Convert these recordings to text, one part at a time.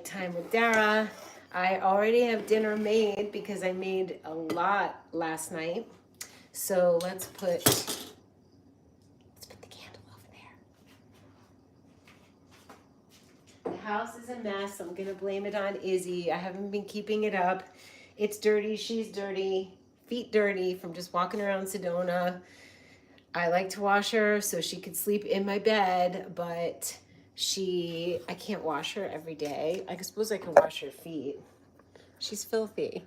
time with Dara. I already have dinner made because I made a lot last night. So let's put the candle over there. The house is a mess. I'm gonna blame it on Izzy. I haven't been keeping it up. It's dirty, she's dirty, feet dirty from just walking around Sedona. I like to wash her so she could sleep in my bed, but I can't wash her every day. I suppose I can wash her feet. She's filthy.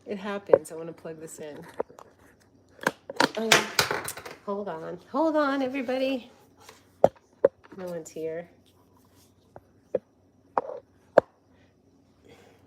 It happens. I want to plug this in. Oh, hold on, everybody. No one's here.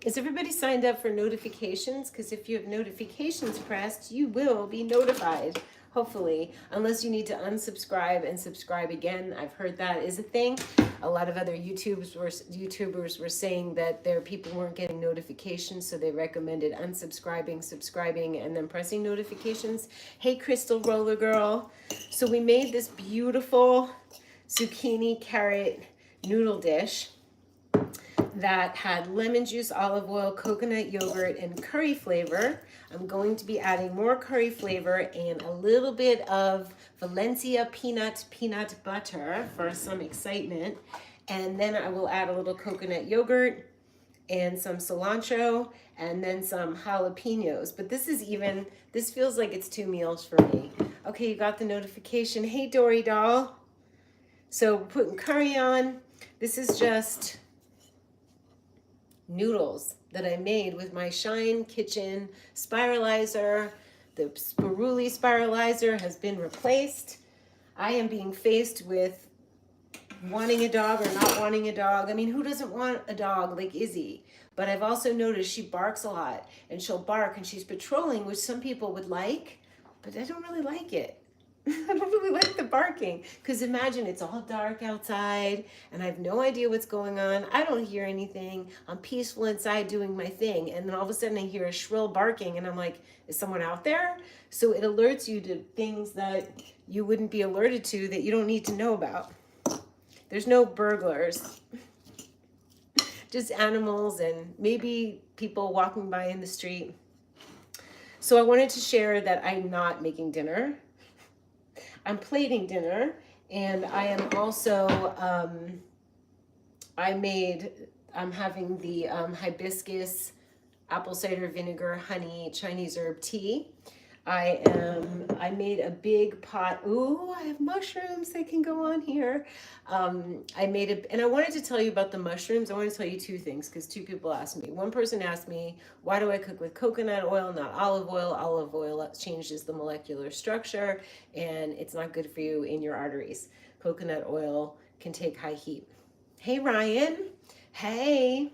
Is everybody signed up for notifications? Because if you have notifications pressed, you will be notified, hopefully, unless you need to unsubscribe and subscribe again. I've heard that is a thing. A lot of other YouTubers were saying that their people weren't getting notifications, so they recommended unsubscribing, subscribing, and then pressing notifications. Hey, Crystal Roller Girl. So we made this beautiful zucchini carrot noodle dish that had lemon juice, olive oil, coconut yogurt, and curry flavor. I'm going to be adding more curry flavor and a little bit of Valencia peanut butter for some excitement. And then I will add a little coconut yogurt and some cilantro and then some jalapenos. But this feels like it's 2 meals for me. Okay, you got the notification. Hey, Dory doll. So we're putting curry on. This is just noodles that I made with my Shine Kitchen spiralizer. The spiruli spiralizer has been replaced. I am being faced with wanting a dog or not wanting a dog. I mean, who doesn't want a dog like Izzy? But I've also noticed she barks a lot, and she'll bark and she's patrolling, which some people would like, but I don't really like it. I don't really like the barking, because imagine it's all dark outside and I have no idea what's going on. I don't hear anything. I'm peaceful inside doing my thing, and then all of a sudden I hear a shrill barking and I'm like, is someone out there? So it alerts you to things that you wouldn't be alerted to that you don't need to know about. There's no burglars, just animals and maybe people walking by in the street. So I wanted to share that I'm not making dinner. I'm plating dinner, and I am also, I'm having the hibiscus apple cider vinegar honey Chinese herb tea. I made a big pot. Ooh, I have mushrooms that can go on here. And I wanted to tell you about the mushrooms. I want to tell you 2 things because 2 people asked me. One person asked me, why do I cook with coconut oil, not olive oil? Olive oil changes the molecular structure and it's not good for you in your arteries. Coconut oil can take high heat. Hey, Ryan. Hey.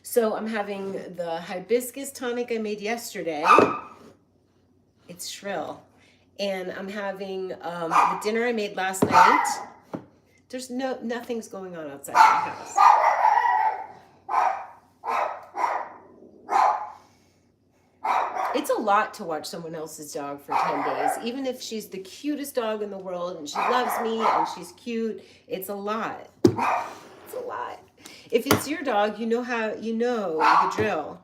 So I'm having the hibiscus tonic I made yesterday. It's shrill. And I'm having the dinner I made last night. There's nothing's going on outside my house. It's a lot to watch someone else's dog for 10 days. Even if she's the cutest dog in the world and she loves me and she's cute, it's a lot. It's a lot. If it's your dog, you know the drill.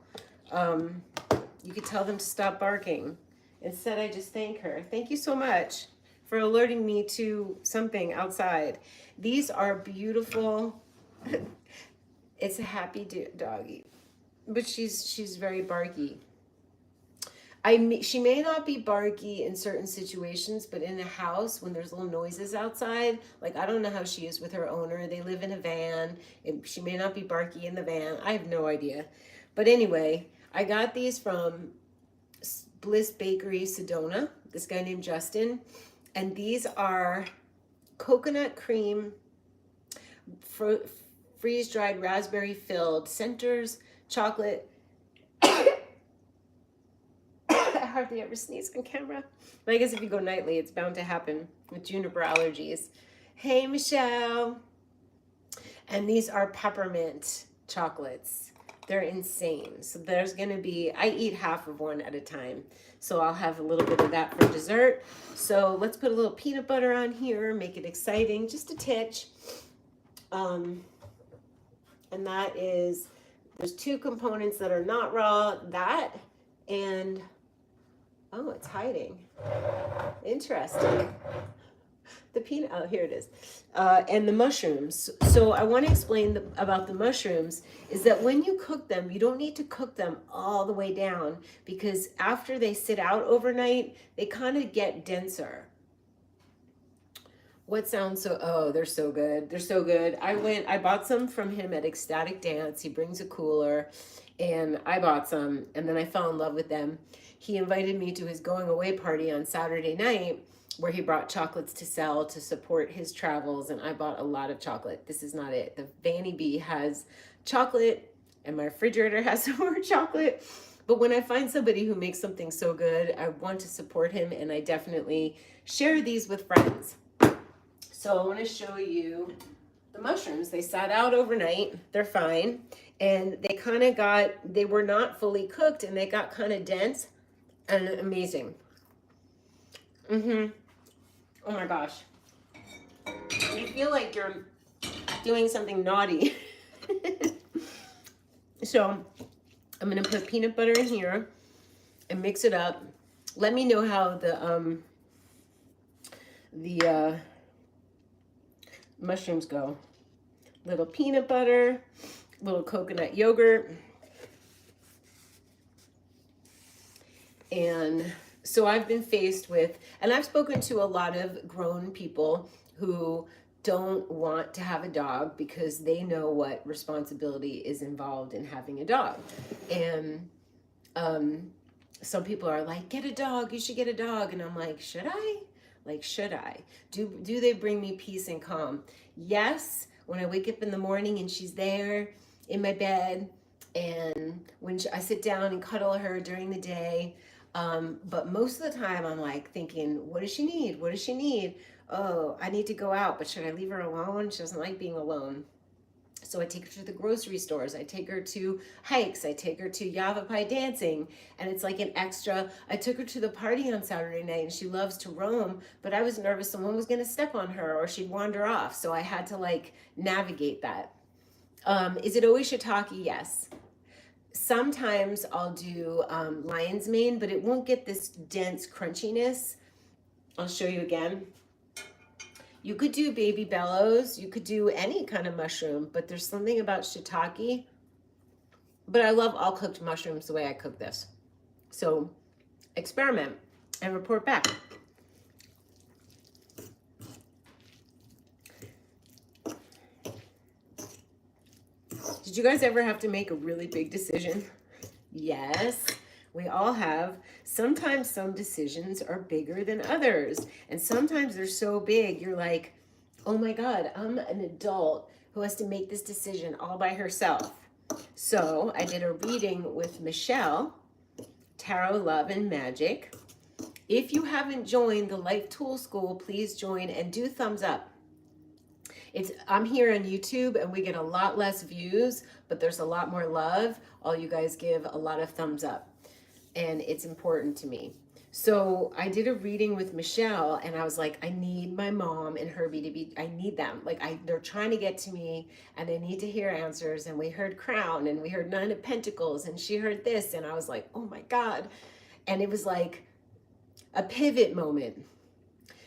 You could tell them to stop barking. Instead, I just thank her. Thank you so much for alerting me to something outside. These are beautiful. It's a happy doggy, but she's very barky. She may not be barky in certain situations, but in a house when there's little noises outside, like I don't know how she is with her owner. They live in a van. She may not be barky in the van. I have no idea. But anyway, I got these from Bliss Bakery, Sedona, this guy named Justin. And these are coconut cream, freeze-dried raspberry filled centers, chocolate. I hardly ever sneeze on camera. But I guess if you go nightly, it's bound to happen with juniper allergies. Hey, Michelle. And these are peppermint chocolates. They're insane. So there's going to be, I eat half of one at a time. So I'll have a little bit of that for dessert. So let's put a little peanut butter on here, make it exciting, just a titch. And that is, there's two components that are not raw, that and, oh, it's hiding. Interesting. The peanut, oh, here it is. And the mushrooms. So I want to explain about the mushrooms is that when you cook them, you don't need to cook them all the way down, because after they sit out overnight, they kind of get denser. What sounds so, oh, they're so good. They're so good. I bought some from him at Ecstatic Dance. He brings a cooler, and I bought some, and then I fell in love with them. He invited me to his going away party on Saturday night, where he brought chocolates to sell to support his travels, and I bought a lot of chocolate. This is not it. The Vanny Bee has chocolate, and my refrigerator has some more chocolate. But when I find somebody who makes something so good, I want to support him, and I definitely share these with friends. So I want to show you the mushrooms. They sat out overnight. They're fine. And they kind of they were not fully cooked, and they got kind of dense and amazing. Oh my gosh. You feel like you're doing something naughty. So I'm going to put peanut butter in here and mix it up. Let me know how the mushrooms go. Little peanut butter, little coconut yogurt. And so I've been faced with, and I've spoken to a lot of grown people who don't want to have a dog because they know what responsibility is involved in having a dog. And some people are like, get a dog, you should get a dog. And I'm like, should I? Like, should I? Do they bring me peace and calm? Yes, when I wake up in the morning and she's there in my bed, and when I sit down and cuddle her during the day. But most of the time I'm like thinking, what does she need? What does she need? Oh, I need to go out, but should I leave her alone? She doesn't like being alone. So I take her to the grocery stores. I take her to hikes. I take her to Yavapai dancing. And it's like an extra. I took her to the party on Saturday night, and she loves to roam, but I was nervous someone was going to step on her or she'd wander off. So I had to like navigate that. Is it always shiitake? Yes. Sometimes I'll do lion's mane, but it won't get this dense crunchiness. I'll show you again. You could do baby bellows. You could do any kind of mushroom, but there's something about shiitake. But I love all cooked mushrooms the way I cook this. So experiment and report back. Did you guys ever have to make a really big decision? Yes, we all have. Sometimes some decisions are bigger than others. And sometimes they're so big, you're like, oh my God, I'm an adult who has to make this decision all by herself. So I did a reading with Michelle, Tarot, Love, and Magic. If you haven't joined the Life Tool School, please join and do thumbs up. I'm here on YouTube and we get a lot less views, but there's a lot more love. All you guys give a lot of thumbs up, and it's important to me. So I did a reading with Michelle, and I was like, I need my mom and Herbie to be, I need them. Like they're trying to get to me and I need to hear answers. And we heard Crown and we heard Nine of Pentacles and she heard this. And I was like, oh my God. And it was like a pivot moment,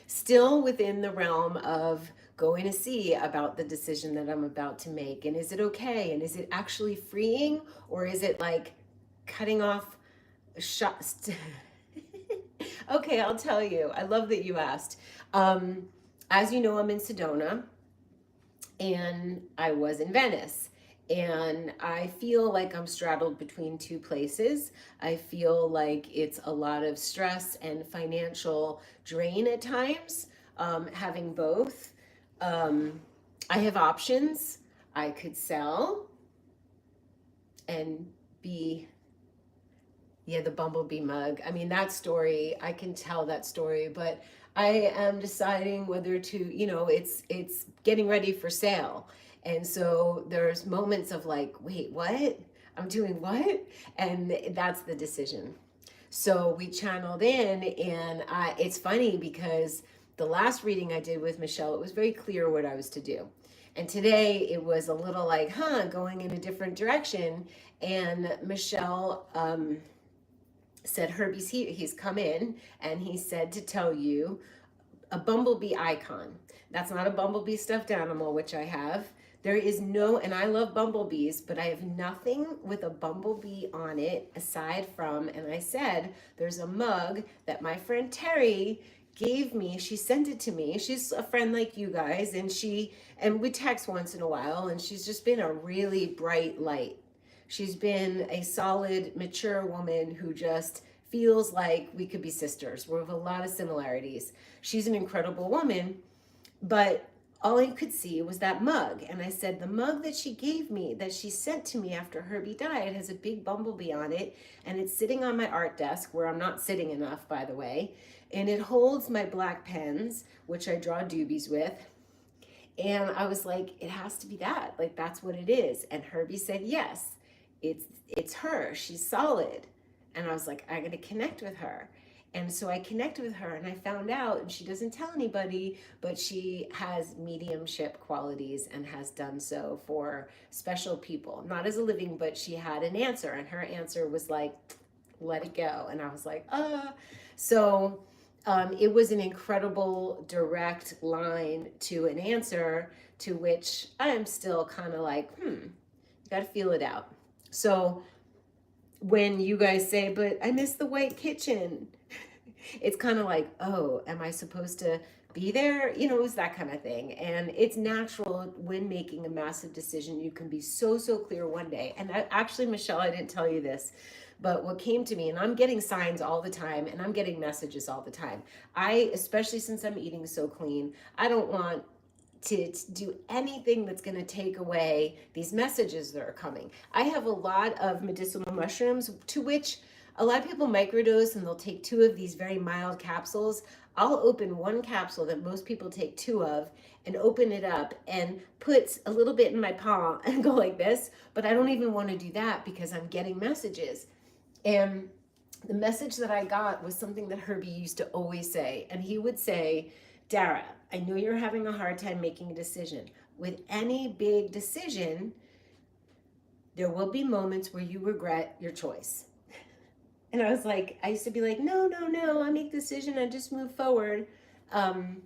still within the realm of going to see about the decision that I'm about to make. And is it okay? And is it actually freeing? Or is it like cutting off shots? Okay, I'll tell you. I love that you asked. As you know, I'm in Sedona and I was in Venice. And I feel like I'm straddled between two places. I feel like it's a lot of stress and financial drain at times, having both. I have options. I could sell and be, yeah, the bumblebee mug. I mean, that story, I can tell that story, but I am deciding whether to, you know, it's getting ready for sale. And so there's moments of like, wait, what? I'm doing what? And that's the decision. So we channeled in, and it's funny because the last reading I did with Michelle, it was very clear what I was to do. And today it was a little like, going in a different direction. And Michelle said, Herbie's here. He's come in and he said to tell you a bumblebee icon. That's not a bumblebee stuffed animal, which I have. There is no, and I love bumblebees, but I have nothing with a bumblebee on it aside from, and I said, there's a mug that my friend Terry gave me. She sent it to me. She's a friend like you guys, and we text once in a while, and she's just been a really bright light. She's been a solid, mature woman who just feels like we could be sisters. We have a lot of similarities. She's an incredible woman, but all I could see was that mug. And I said, the mug that she gave me, that she sent to me after Herbie died, has a big bumblebee on it. And it's sitting on my art desk, where I'm not sitting enough, by the way. And it holds my black pens, which I draw doobies with. And I was like, it has to be that. Like, that's what it is. And Herbie said, yes, it's her. She's solid. And I was like, I got to connect with her. And so I connected with her, and I found out, and she doesn't tell anybody, but she has mediumship qualities and has done so for special people. Not as a living, but she had an answer, and her answer was like, let it go. And I was like, So it was an incredible direct line to an answer, to which I'm still kind of like, you got to feel it out. So when you guys say, but I miss the white kitchen, it's kind of like, oh, am I supposed to be there? You know, it was that kind of thing. And it's natural when making a massive decision. You can be so clear one day. And actually, Michelle, I didn't tell you this, but what came to me, and I'm getting signs all the time, and I'm getting messages all the time. Especially since I'm eating so clean, I don't want to do anything that's going to take away these messages that are coming. I have a lot of medicinal mushrooms, to which a lot of people microdose, and they'll take 2 of these very mild capsules. I'll open 1 capsule that most people take 2 of, and open it up and put a little bit in my palm and go like this. But I don't even want to do that because I'm getting messages. And the message that I got was something that Herbie used to always say. And he would say, Dara, I know you're having a hard time making a decision. With any big decision, there will be moments where you regret your choice. And I was like, I used to be like, no, I make the decision, I just move forward. And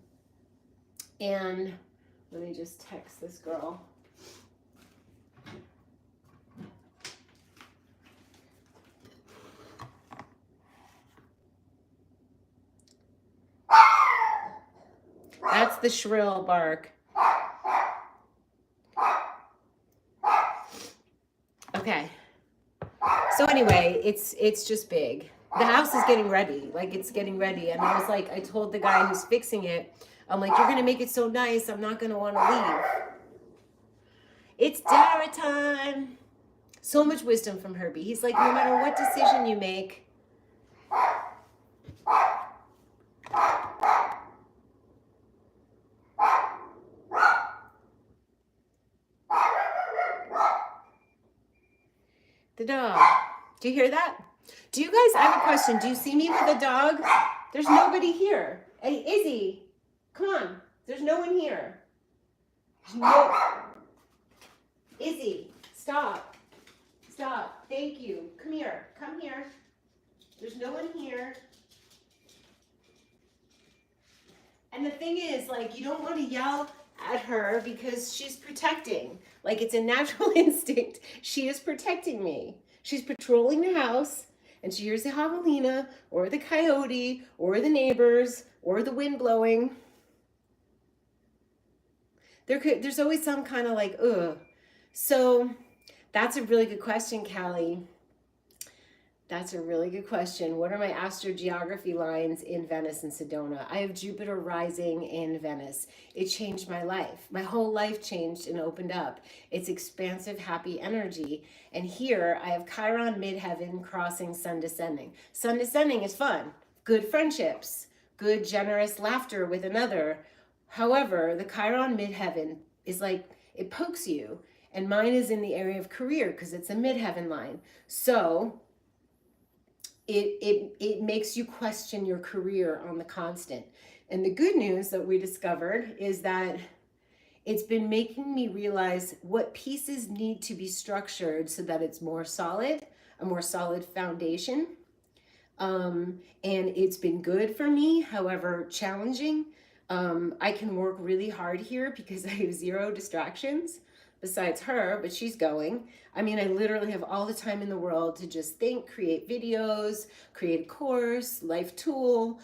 let me just text this girl. That's the shrill bark. Okay. So anyway, it's just big. The house is getting ready. Like, it's getting ready. And I was like, I told the guy who's fixing it, I'm like, you're going to make it so nice, I'm not going to want to leave. It's Dara time. So much wisdom from Herbie. He's like, no matter what decision you make, the dog. Do you hear that? Do you guys, I have a question. Do you see me with a dog? There's nobody here. Hey, Izzy, come on. There's no one here. No. Izzy, stop. Stop. Thank you. Come here. Come here. There's no one here. And the thing is, like, you don't want to yell at her because she's protecting. Like, it's a natural instinct. She is protecting me. She's patrolling the house, and she hears the javelina or the coyote or the neighbors or the wind blowing. There's always some kind of like, ugh. So that's a really good question, Callie. That's a really good question. What are my astrogeography lines in Venice and Sedona? I have Jupiter rising in Venice. It changed my life. My whole life changed and opened up. It's expansive, happy energy. And here I have Chiron midheaven crossing sun descending. Sun descending is fun. Good friendships. Good, generous laughter with another. However, the Chiron midheaven is like, it pokes you. And mine is in the area of career because it's a midheaven line. So it makes you question your career on the constant. And the good news that we discovered is that it's been making me realize what pieces need to be structured so that it's more solid, a more solid foundation. And it's been good for me, however challenging. I can work really hard here because I have zero distractions besides her, but she's going. I mean, I literally have all the time in the world to just think, create videos, create a course, life tool,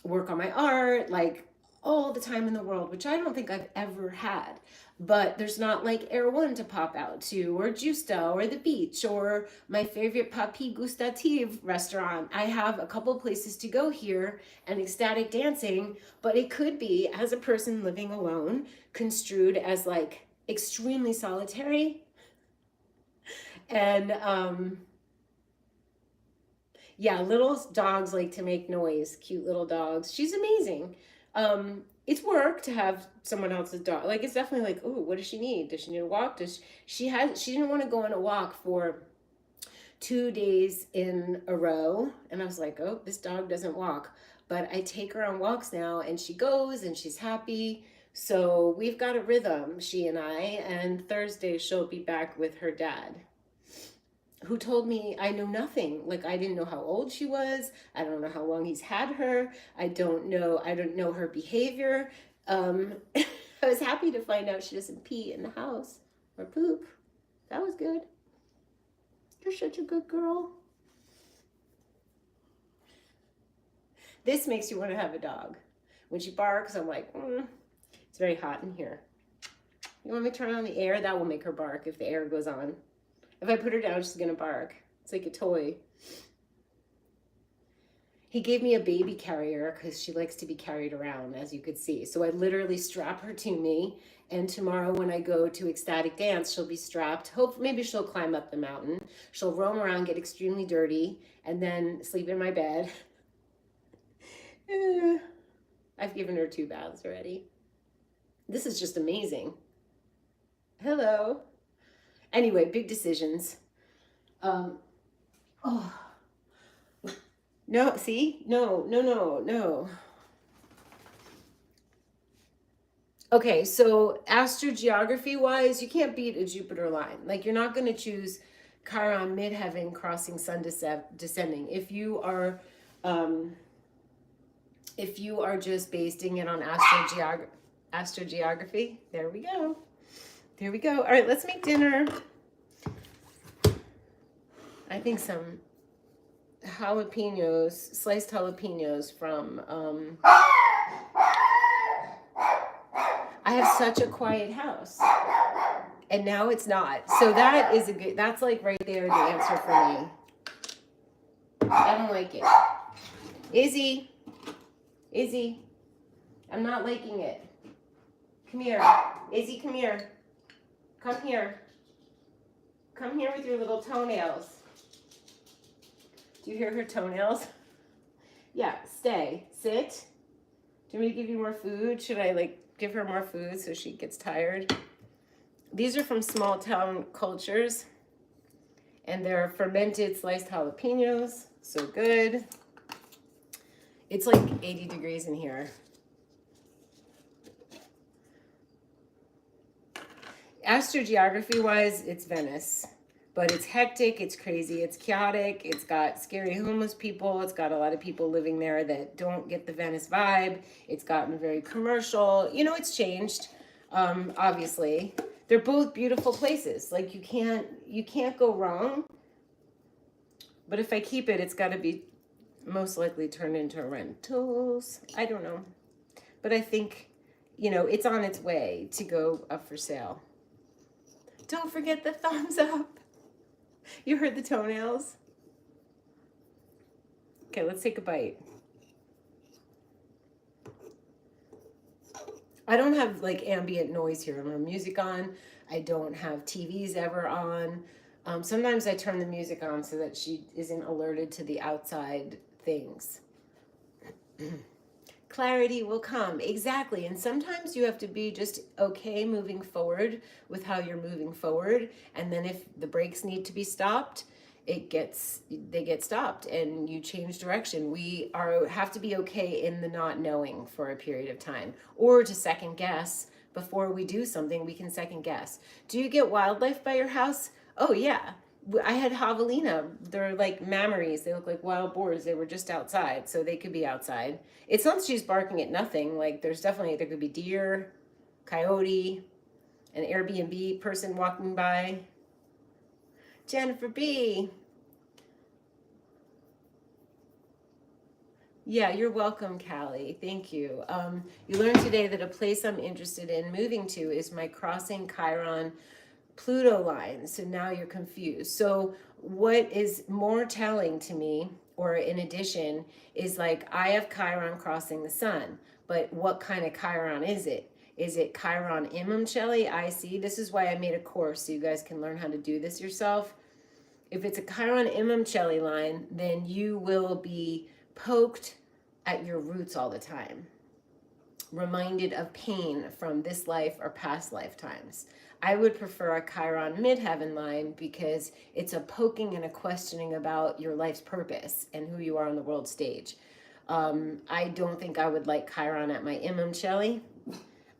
work on my art, like all the time in the world, which I don't think I've ever had. But there's not like Air One to pop out to, or Justa, or the beach, or my favorite Papi Gustative restaurant. I have a couple places to go here and ecstatic dancing, but it could be, as a person living alone, construed as like extremely solitary. And yeah, little dogs like to make noise, cute little dogs. She's amazing. It's work to have someone else's dog. Like, it's definitely like, oh, what does she need? Does she need a walk? She didn't want to go on a walk for 2 days in a row. And I was like, oh, this dog doesn't walk. But I take her on walks now and she goes and she's happy. So we've got a rhythm, she and I, and Thursday she'll be back with her dad, who told me I know nothing. Like, I didn't know how old she was. I don't know how long he's had her. I don't know her behavior. I was happy to find out she doesn't pee in the house or poop. That was good. You're such a good girl. This makes you want to have a dog. When she barks, I'm like, it's very hot in here. You want me to turn on the air? That will make her bark if the air goes on. If I put her down, she's gonna bark. It's like a toy. He gave me a baby carrier because she likes to be carried around, as you could see. So I literally strap her to me, and tomorrow when I go to ecstatic dance, she'll be strapped. Maybe she'll climb up the mountain. She'll roam around, get extremely dirty, and then sleep in my bed. I've given her 2 baths already. This is just amazing. Hello. Anyway, big decisions. Oh. No, see? No. Okay, so astrogeography-wise, you can't beat a Jupiter line. Like, you're not going to choose Chiron midheaven crossing sun descending. If you are just basing it on astrogeography, there we go. There we go. All right, let's make dinner. I think some jalapenos, sliced jalapenos from, I have such a quiet house. And now it's not. So that is that's like right there the answer for me. I don't like it. Izzy, I'm not liking it. Come here. Izzy, come here. Come here. Come here with your little toenails. Do you hear her toenails? Yeah, stay. Sit. Do you want me to give you more food? Should I like give her more food so she gets tired? These are from Small Town Cultures, and they're fermented sliced jalapenos. So good. It's like 80 degrees in here. Astrogeography-wise, it's Venice. But it's hectic, it's crazy, it's chaotic, it's got scary homeless people, it's got a lot of people living there that don't get the Venice vibe, it's gotten very commercial. You know, it's changed, obviously. They're both beautiful places. Like, you can't go wrong. But if I keep it, it's got to be most likely turned into rentals. I don't know. But I think, you know, it's on its way to go up for sale. Don't forget the thumbs up. You heard the toenails? Okay, let's take a bite. I don't have like ambient noise here. I don't have music on. I don't have TVs ever on. Sometimes I turn the music on so that she isn't alerted to the outside things. Clarity will come. Exactly. And sometimes you have to be just okay moving forward with how you're moving forward. And then if the brakes need to be stopped, they get stopped and you change direction. Have to be okay in the not knowing for a period of time, or to second guess before we do something, we can second guess. Do you get wildlife by your house? Oh yeah. I had javelina. They're like mammaries. They look like wild boars. They were just outside, so they could be outside. It's not she's barking at nothing. Like there could be deer, coyote, an Airbnb person walking by. Jennifer B. Yeah, you're welcome, Callie. Thank you. You learned today that a place I'm interested in moving to is my crossing Chiron Pluto line. So now you're confused. So what is more telling to me, or in addition, is like I have Chiron crossing the sun, but what kind of Chiron is it? Is it Chiron Imamcelli? I see. This is why I made a course so you guys can learn how to do this yourself. If it's a Chiron Imamcelli line, then you will be poked at your roots all the time, reminded of pain from this life or past lifetimes. I would prefer a Chiron midheaven line because it's a poking and a questioning about your life's purpose and who you are on the world stage. I don't think I would like Chiron at my Imamcelli.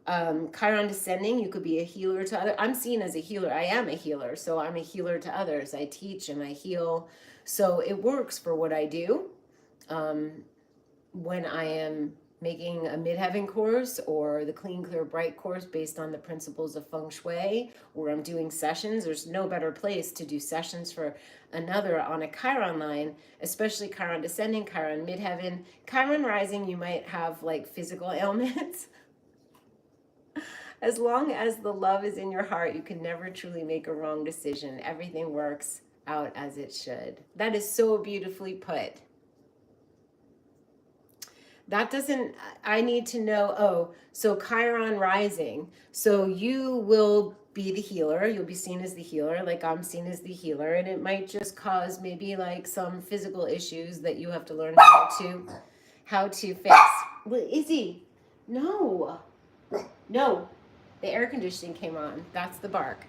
Chiron descending, you could be a healer to others. I'm seen as a healer. I am a healer, so I'm a healer to others. I teach and I heal. So it works for what I do. When I am making a midheaven course or the Clean, Clear, Bright course based on the principles of feng shui, or I'm doing sessions, there's no better place to do sessions for another on a Chiron line, especially Chiron descending, Chiron midheaven. Chiron rising, you might have like physical ailments. As long as the love is in your heart, you can never truly make a wrong decision. Everything works out as it should. That is so beautifully put. That doesn't, I need to know, oh, so Chiron rising. So you will be the healer. You'll be seen as the healer, like I'm seen as the healer. And it might just cause maybe like some physical issues that you have to learn how to fix. Well, Izzy, no, the air conditioning came on. That's the bark.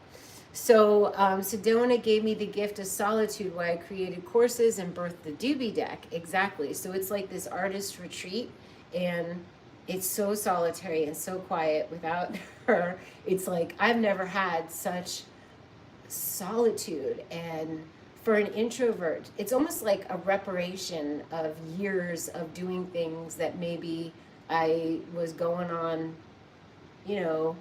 So Sedona gave me the gift of solitude while I created courses and birthed the Doobie Deck. Exactly. So it's like this artist retreat, and it's so solitary and so quiet without her. It's like I've never had such solitude. And for an introvert, it's almost like a reparation of years of doing things that maybe I was going on, you know,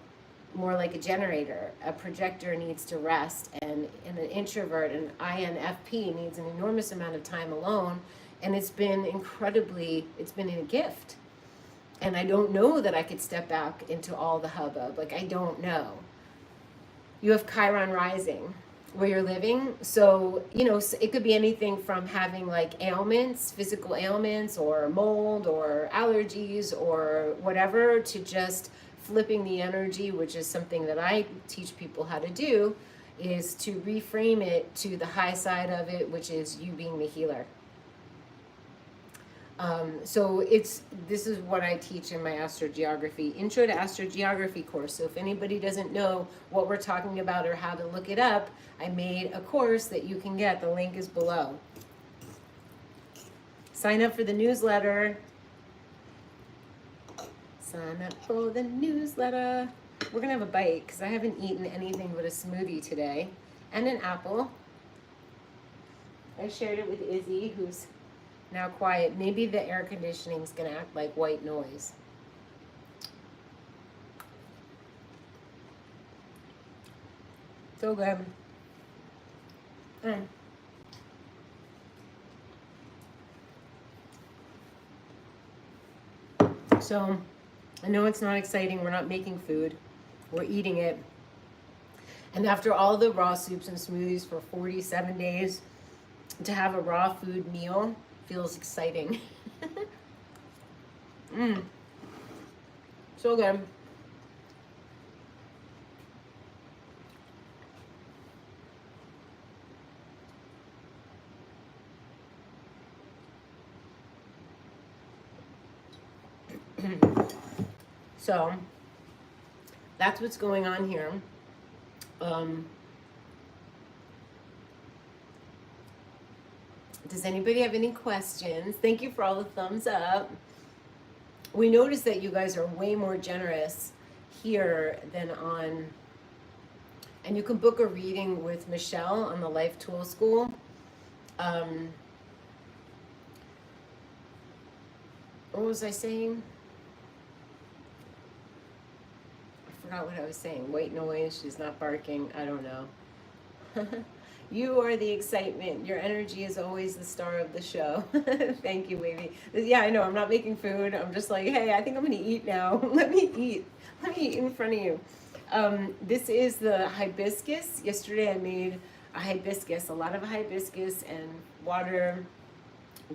more like a generator. A projector needs to rest, and an introvert, an INFP, needs an enormous amount of time alone. And it's been a gift. And I don't know that I could step back into all the hubbub. Like, I don't know. You have Chiron rising where you're living. So, you know, it could be anything from having like ailments, physical ailments, or mold or allergies or whatever, to just flipping the energy, which is something that I teach people how to do, is to reframe it to the high side of it, which is you being the healer. So this is what I teach in my Astrogeography, Intro to Astrogeography course. So if anybody doesn't know what we're talking about or how to look it up, I made a course that you can get. The link is below. Sign up for the newsletter. Sign up for the newsletter. We're gonna have a bite because I haven't eaten anything but a smoothie today and an apple. I shared it with Izzy, who's now quiet. Maybe the air conditioning is gonna act like white noise. So good. So I know it's not exciting. We're not making food. We're eating it. And after all the raw soups and smoothies for 47 days, to have a raw food meal feels exciting. So good. So that's what's going on here. Does anybody have any questions? Thank you for all the thumbs up. We noticed that you guys are way more generous here than on, and you can book a reading with Michelle on the Life Tool School. What was I saying? I forgot what I was saying. White noise, she's not barking. I don't know. You are the excitement. Your energy is always the star of the show. Thank you, baby. Yeah, I know. I'm not making food. I'm just like, hey, I think I'm going to eat now. Let me eat. Let me eat in front of you. This is the hibiscus. Yesterday I made a hibiscus, a lot of hibiscus and water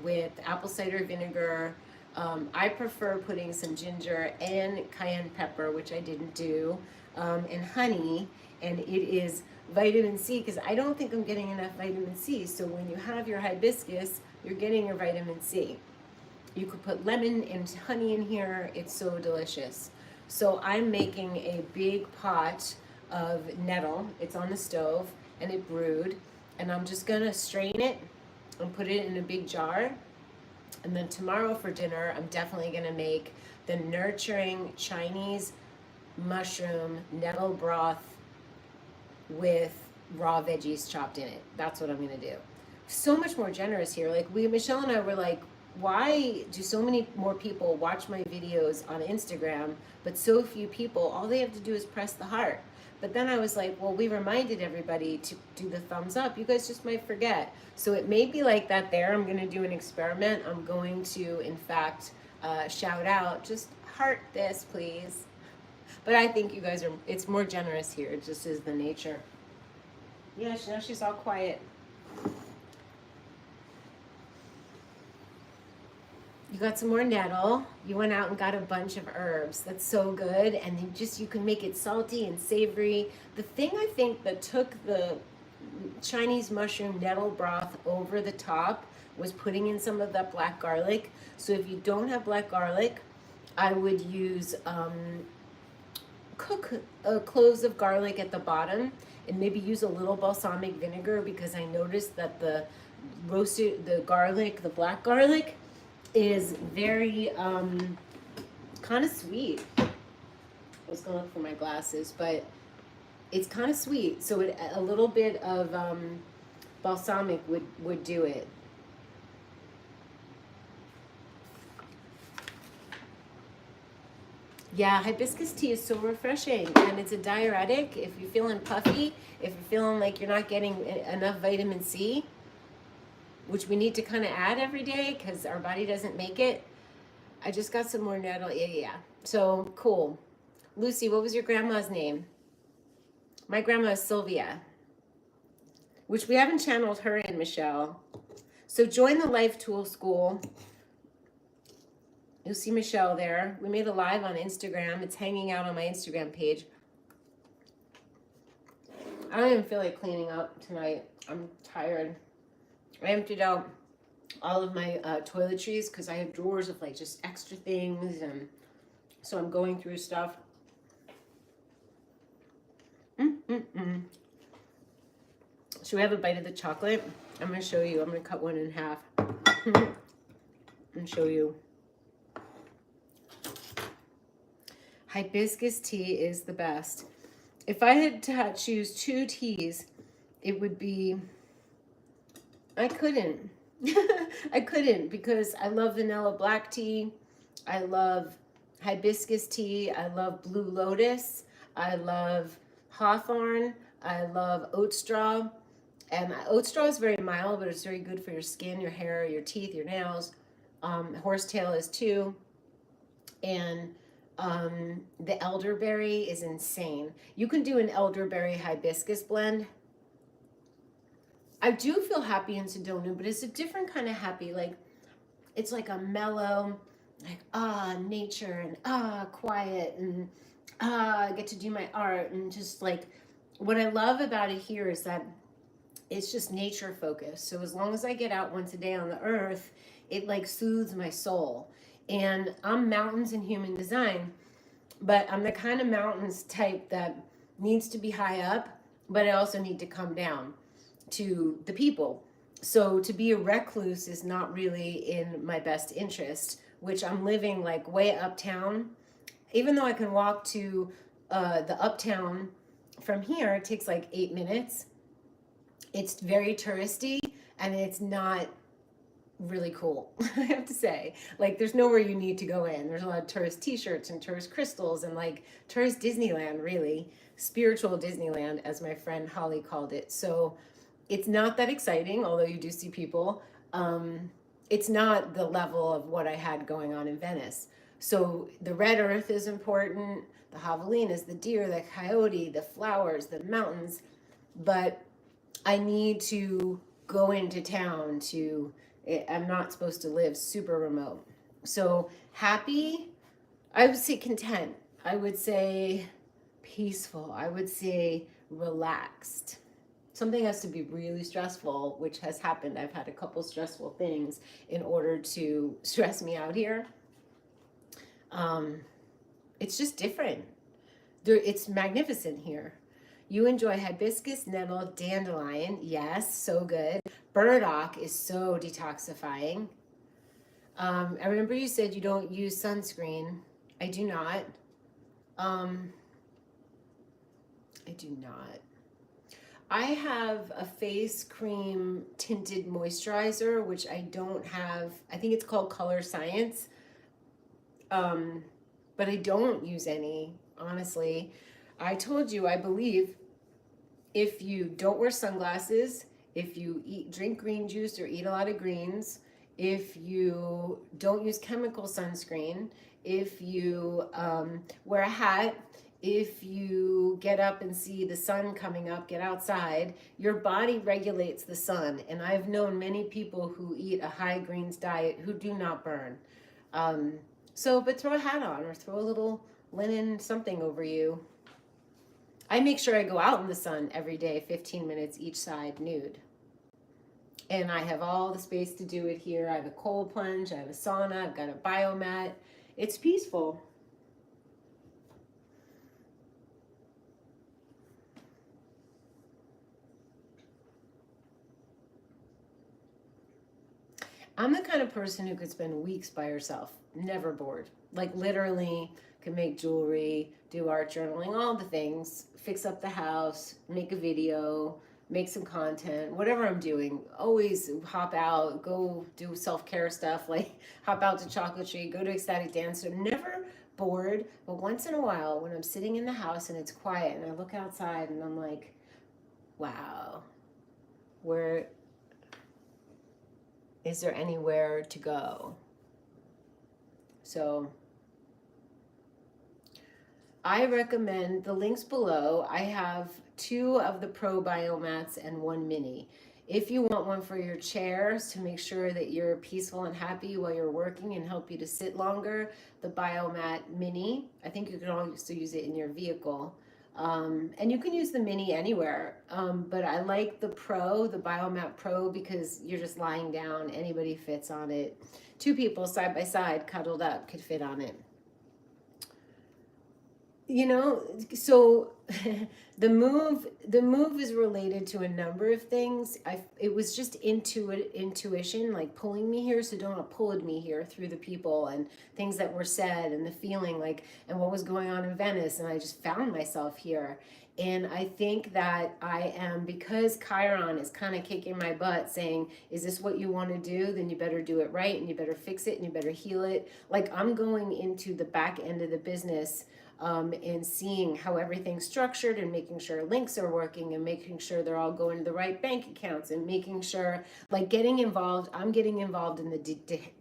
with apple cider vinegar. I prefer putting some ginger and cayenne pepper, which I didn't do, and honey. And it is vitamin C, because I don't think I'm getting enough vitamin C. So when you have your hibiscus, you're getting your vitamin C. You could put lemon and honey in here. It's so delicious. So I'm making a big pot of nettle. It's on the stove and it brewed. And I'm just gonna strain it and put it in a big jar. And then tomorrow for dinner, I'm definitely gonna make the nurturing Chinese mushroom nettle broth with raw veggies chopped in it. That's what I'm gonna do. So much more generous here. Like Michelle and I were like, why do so many more people watch my videos on Instagram, but so few people, all they have to do is press the heart. But then I was like, well, we reminded everybody to do the thumbs up. You guys just might forget. So it may be like that there. I'm going to do an experiment. I'm going to, in fact, shout out, just heart this, please. But I think you guys are, it's more generous here. It just is the nature. Yeah, now she's all quiet. You got some more nettle. You went out and got a bunch of herbs. That's so good. And you can make it salty and savory. The thing I think that took the Chinese mushroom nettle broth over the top was putting in some of that black garlic. So if you don't have black garlic, I would use cook cloves of garlic at the bottom, and maybe use a little balsamic vinegar, because I noticed that the garlic, the black garlic, is very kind of sweet. I was gonna look for my glasses, but it's kind of sweet. So a little bit of balsamic would do it. Yeah, hibiscus tea is so refreshing, and it's a diuretic. If you're feeling puffy, if you're feeling like you're not getting enough vitamin C, which we need to kind of add every day because our body doesn't make it. I just got some more nettle. Yeah. So cool. Lucy, what was your grandma's name? My grandma is Sylvia, which we haven't channeled her in, Michelle. So join the Life Tool School. You'll see Michelle there. We made a live on Instagram. It's hanging out on my Instagram page. I don't even feel like cleaning up tonight. I'm tired. I emptied out all of my toiletries because I have drawers of like just extra things, and so I'm going through stuff. Should we have a bite of the chocolate? I'm going to show you. I'm going to cut one in half and show you. Hibiscus tea is the best. If I had to choose two teas, it would be... I couldn't. I couldn't, because I love vanilla black tea. I love hibiscus tea. I love blue lotus. I love hawthorn. I love oat straw. And oat straw is very mild, but it's very good for your skin, your hair, your teeth, your nails. Horsetail is too. And the elderberry is insane. You can do an elderberry hibiscus blend. I do feel happy in Sedona, but it's a different kind of happy. Like, it's like a mellow, like, nature, and quiet, and I get to do my art, and just like, what I love about it here is that it's just nature focused. So as long as I get out once a day on the earth, it like soothes my soul. And I'm mountains and human design, but I'm the kind of mountains type that needs to be high up, but I also need to come down to the people. So to be a recluse is not really in my best interest, which I'm living like way uptown. Even though I can walk to the uptown from here takes like 8 minutes. It's very touristy and it's not really cool. I have to say, like, there's nowhere you need to go in. There's a lot of tourist t-shirts and tourist crystals and like tourist Disneyland, really spiritual Disneyland, as my friend Holly called it. So it's not that exciting, although you do see people. It's not the level of what I had going on in Venice. So the red earth is important, the javelinas, the deer, the coyote, the flowers, the mountains, but I need to go into town to, I'm not supposed to live super remote. So happy, I would say content. I would say peaceful. I would say relaxed. Something has to be really stressful, which has happened. I've had a couple stressful things in order to stress me out here. It's just different. It's magnificent here. You enjoy hibiscus, nettle, dandelion. Yes, so good. Burdock is so detoxifying. I remember you said you don't use sunscreen. I do not. I do not. I have a face cream tinted moisturizer, which I don't have. I think it's called Color Science. But I don't use any, honestly. I told you, I believe if you don't wear sunglasses, if you drink green juice or eat a lot of greens, if you don't use chemical sunscreen, if you wear a hat, if you get up and see the sun coming up, get outside, your body regulates the sun. And I've known many people who eat a high greens diet who do not burn. But throw a hat on or throw a little linen something over you. I make sure I go out in the sun every day, 15 minutes each side, nude. And I have all the space to do it here. I have a cold plunge, I have a sauna, I've got a biomat. It's peaceful. I'm the kind of person who could spend weeks by herself, never bored. Like literally can make jewelry, do art journaling, all the things, fix up the house, make a video, make some content, whatever I'm doing. Always hop out, go do self-care stuff, like hop out to Chocolate Tree, go to Ecstatic Dancer, never bored. But once in a while when I'm sitting in the house and it's quiet and I look outside and I'm like, wow, where is there anywhere to go? So I recommend the links below. I have 2 of the Pro Biomats and 1 mini. If you want one for your chairs to make sure that you're peaceful and happy while you're working and help you to sit longer, the Biomat Mini. I think you can also use it in your vehicle. And you can use the mini anywhere, but I like the Pro, the Biomat Pro, because you're just lying down, anybody fits on it. 2 people side by side cuddled up could fit on it. You know, so the move is related to a number of things. It was just intuition, like pulling me here. Sedona pulled me here through the people and things that were said and the feeling, like, and what was going on in Venice, and I just found myself here. And I think that I am, because Chiron is kind of kicking my butt saying, is this what you want to do? Then you better do it right, and you better fix it, and you better heal it. Like, I'm going into the back end of the business and seeing how everything's structured and making sure links are working and making sure they're all going to the right bank accounts and making sure, like, getting involved. I'm getting involved in the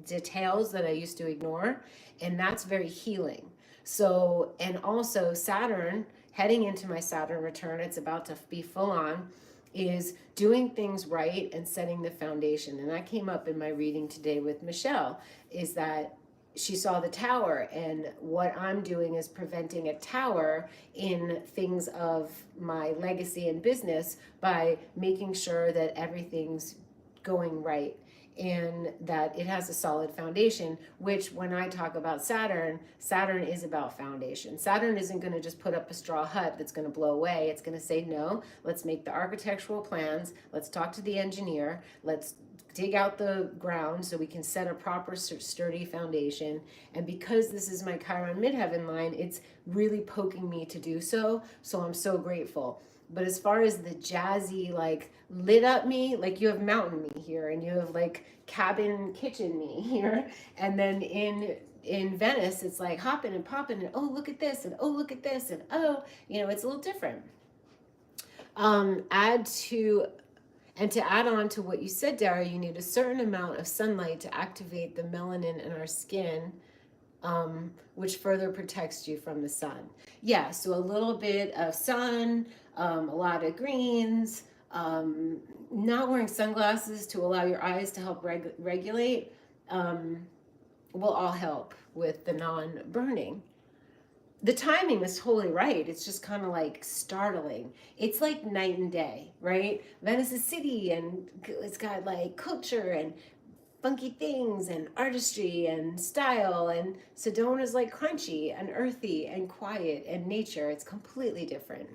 details that I used to ignore, and that's very healing. So, and also Saturn, heading into my Saturn return, it's about to be full on, is doing things right and setting the foundation. And that came up in my reading today with Michelle, is that she saw the tower, and what I'm doing is preventing a tower in things of my legacy and business by making sure that everything's going right and that it has a solid foundation, which when I talk about Saturn, Saturn is about foundation. Saturn isn't going to just put up a straw hut that's going to blow away. It's going to say, no, let's make the architectural plans. Let's talk to the engineer. Let's dig out the ground so we can set a proper sturdy foundation. And because this is my Chiron midheaven line, it's really poking me to do so. So I'm so grateful. But as far as the jazzy, like lit up me, like you have mountain me here and you have like cabin kitchen me here. And then in Venice, it's like hopping and popping and oh, look at this and oh, look at this and oh, you know, it's a little different. To add on to what you said, Dara, you need a certain amount of sunlight to activate the melanin in our skin, which further protects you from the sun. Yeah, so a little bit of sun, a lot of greens, not wearing sunglasses to allow your eyes to help regulate will all help with the non-burning. The timing is totally right. It's just kind of like startling. It's like night and day, right? Venice is city and it's got like culture and funky things and artistry and style, and Sedona is like crunchy and earthy and quiet and nature. It's completely different.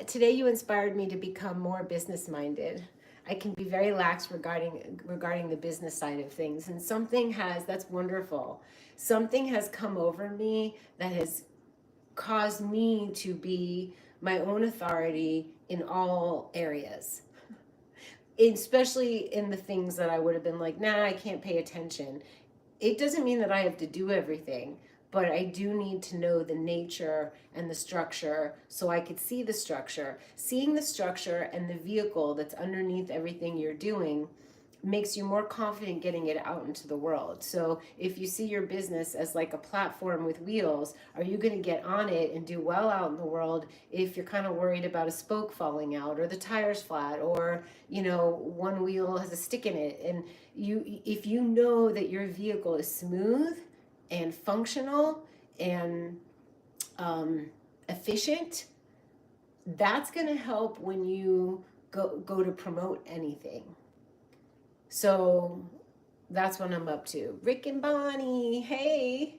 Today you inspired me to become more business minded. I can be very lax regarding the business side of things, and that's wonderful. Something has come over me that has caused me to be my own authority in all areas, especially in the things that I would have been like, nah, I can't pay attention. It doesn't mean that I have to do everything, but I do need to know the nature and the structure so I could see the structure. Seeing the structure and the vehicle that's underneath everything you're doing makes you more confident getting it out into the world. So if you see your business as like a platform with wheels, are you going to get on it and do well out in the world if you're kind of worried about a spoke falling out or the tire's flat or, you know, one wheel has a stick in it? And if you know that your vehicle is smooth and functional and efficient, that's going to help when you go to promote anything. So that's what I'm up to. Rick and Bonnie, hey.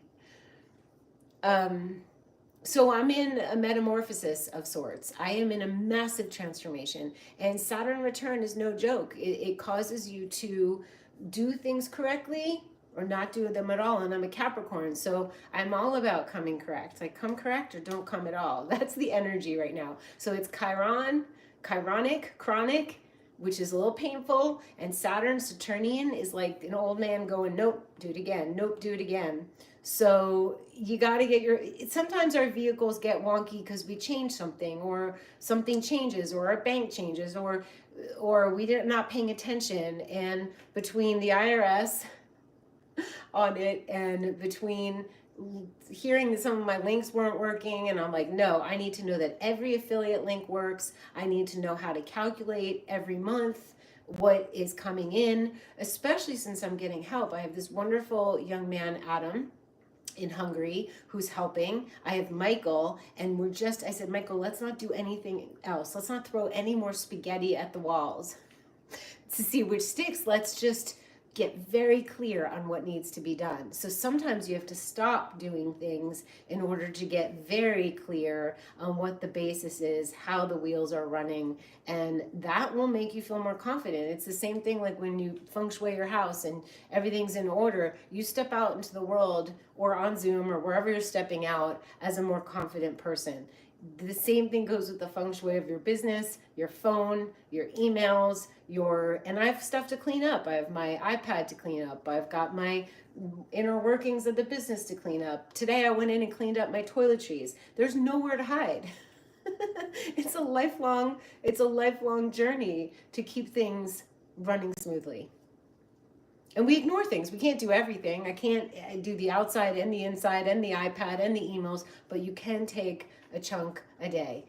So I'm in a metamorphosis of sorts. I am in a massive transformation, and Saturn return is no joke. It causes you to do things correctly or not do them at all. And I'm a Capricorn, so I'm all about coming correct. Like come correct or don't come at all. That's the energy right now. So it's chironic, chronic, which is a little painful, and Saturn, Saturnian, is like an old man going, nope, do it again, nope, do it again. So you got to get sometimes our vehicles get wonky because we change something or something changes or our bank changes or we're not paying attention. And between the IRS audit and between hearing that some of my links weren't working, and I'm like, no, I need to know that every affiliate link works. I need to know how to calculate every month what is coming in, especially since I'm getting help. I have this wonderful young man, Adam, in Hungary, who's helping. I have Michael, and I said, Michael, let's not do anything else. Let's not throw any more spaghetti at the walls to see which sticks. Let's just get very clear on what needs to be done. So sometimes you have to stop doing things in order to get very clear on what the basis is, how the wheels are running, and that will make you feel more confident. It's the same thing like when you feng shui your house and everything's in order, you step out into the world or on Zoom or wherever you're stepping out as a more confident person. The same thing goes with the feng shui of your business, your phone, your emails, and I have stuff to clean up. I have my iPad to clean up. I've got my inner workings of the business to clean up. Today I went in and cleaned up my toiletries. There's nowhere to hide. It's a lifelong journey to keep things running smoothly. And we ignore things. We can't do everything. I can't do the outside and the inside and the iPad and the emails, but you can take a chunk a day.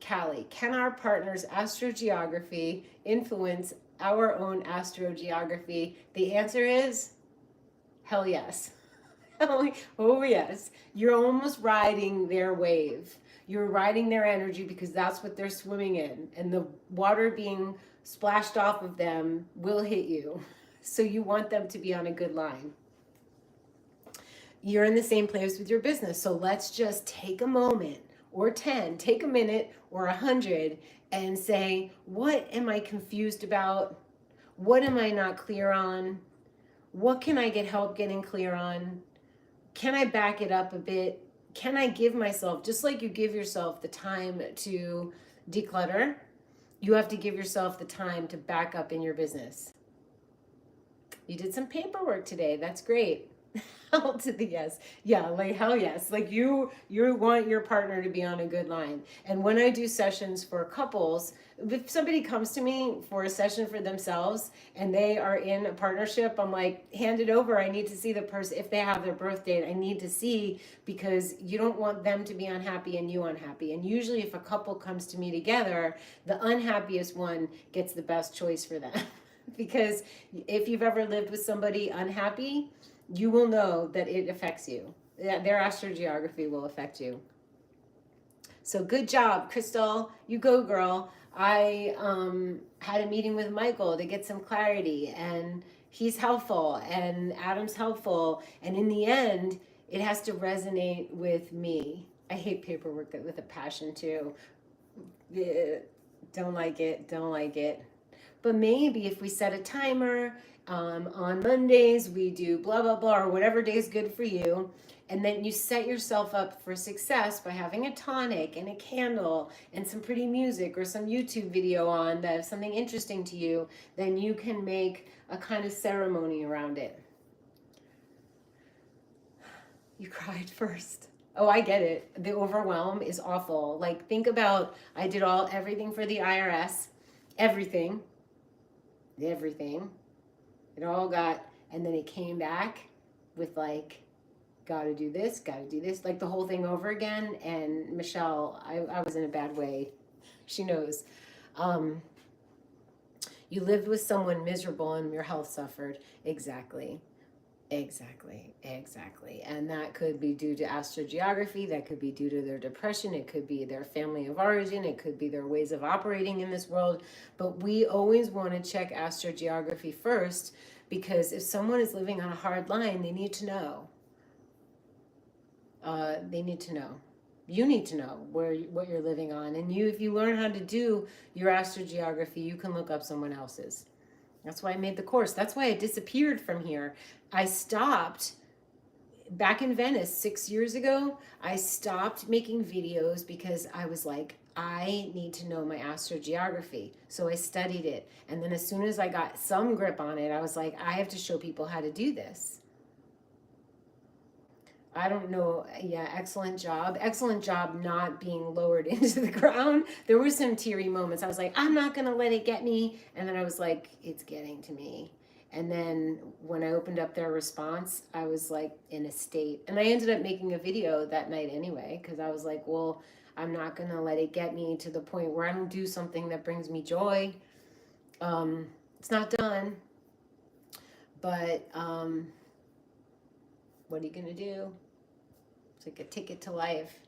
Callie, can our partner's astrogeography influence our own astrogeography? The answer is hell yes. Oh yes. You're almost riding their wave. You're riding their energy because that's what they're swimming in. And the water being splashed off of them will hit you. So you want them to be on a good line. You're in the same place with your business. So let's just take a moment or 10, take a minute or 100 and say, what am I confused about? What am I not clear on? What can I get help getting clear on? Can I back it up a bit? Can I give myself, just like you give yourself the time to declutter, you have to give yourself the time to back up in your business. You did some paperwork today. That's great. Hell to the yes. Yeah, like hell yes. Like you want your partner to be on a good line. And when I do sessions for couples, if somebody comes to me for a session for themselves and they are in a partnership, I'm like, hand it over. I need to see the person. If they have their birth date, I need to see, because you don't want them to be unhappy and you unhappy. And usually if a couple comes to me together, the unhappiest one gets the best choice for them. Because if you've ever lived with somebody unhappy, you will know that it affects you. Their astrogeography will affect you. So good job, Crystal. You go, girl. I had a meeting with Michael to get some clarity, and he's helpful, and Adam's helpful. And in the end, it has to resonate with me. I hate paperwork with a passion, too. Don't like it, don't like it. But maybe if we set a timer, on Mondays, we do blah, blah, blah, or whatever day is good for you. And then you set yourself up for success by having a tonic and a candle and some pretty music or some YouTube video on that is something interesting to you. Then you can make a kind of ceremony around it. You cried first. Oh, I get it. The overwhelm is awful. Like, think about, I did everything for the IRS, everything. It all got, and then it came back with like, gotta do this, like the whole thing over again. And Michelle, I was in a bad way. She knows. You lived with someone miserable and your health suffered. Exactly. And that could be due to astrogeography. That could be due to their depression. It could be their family of origin. It could be their ways of operating in this world. But we always want to check astrogeography first, because if someone is living on a hard line, they need to know. They need to know. You need to know what you're living on. And if you learn how to do your astrogeography, you can look up someone else's. That's why I made the course. That's why I disappeared from here. I stopped back in Venice 6 years ago. I stopped making videos because I was like, I need to know my astrogeography. So I studied it. And then as soon as I got some grip on it, I was like, I have to show people how to do this. I don't know. Yeah, excellent job. Excellent job not being lowered into the ground. There were some teary moments. I was like, I'm not going to let it get me. And then I was like, it's getting to me. And then when I opened up their response, I was like in a state. And I ended up making a video that night anyway, because I was like, well, I'm not going to let it get me to the point where I don't do something that brings me joy. It's not done. But what are you going to do? It's like a ticket to life.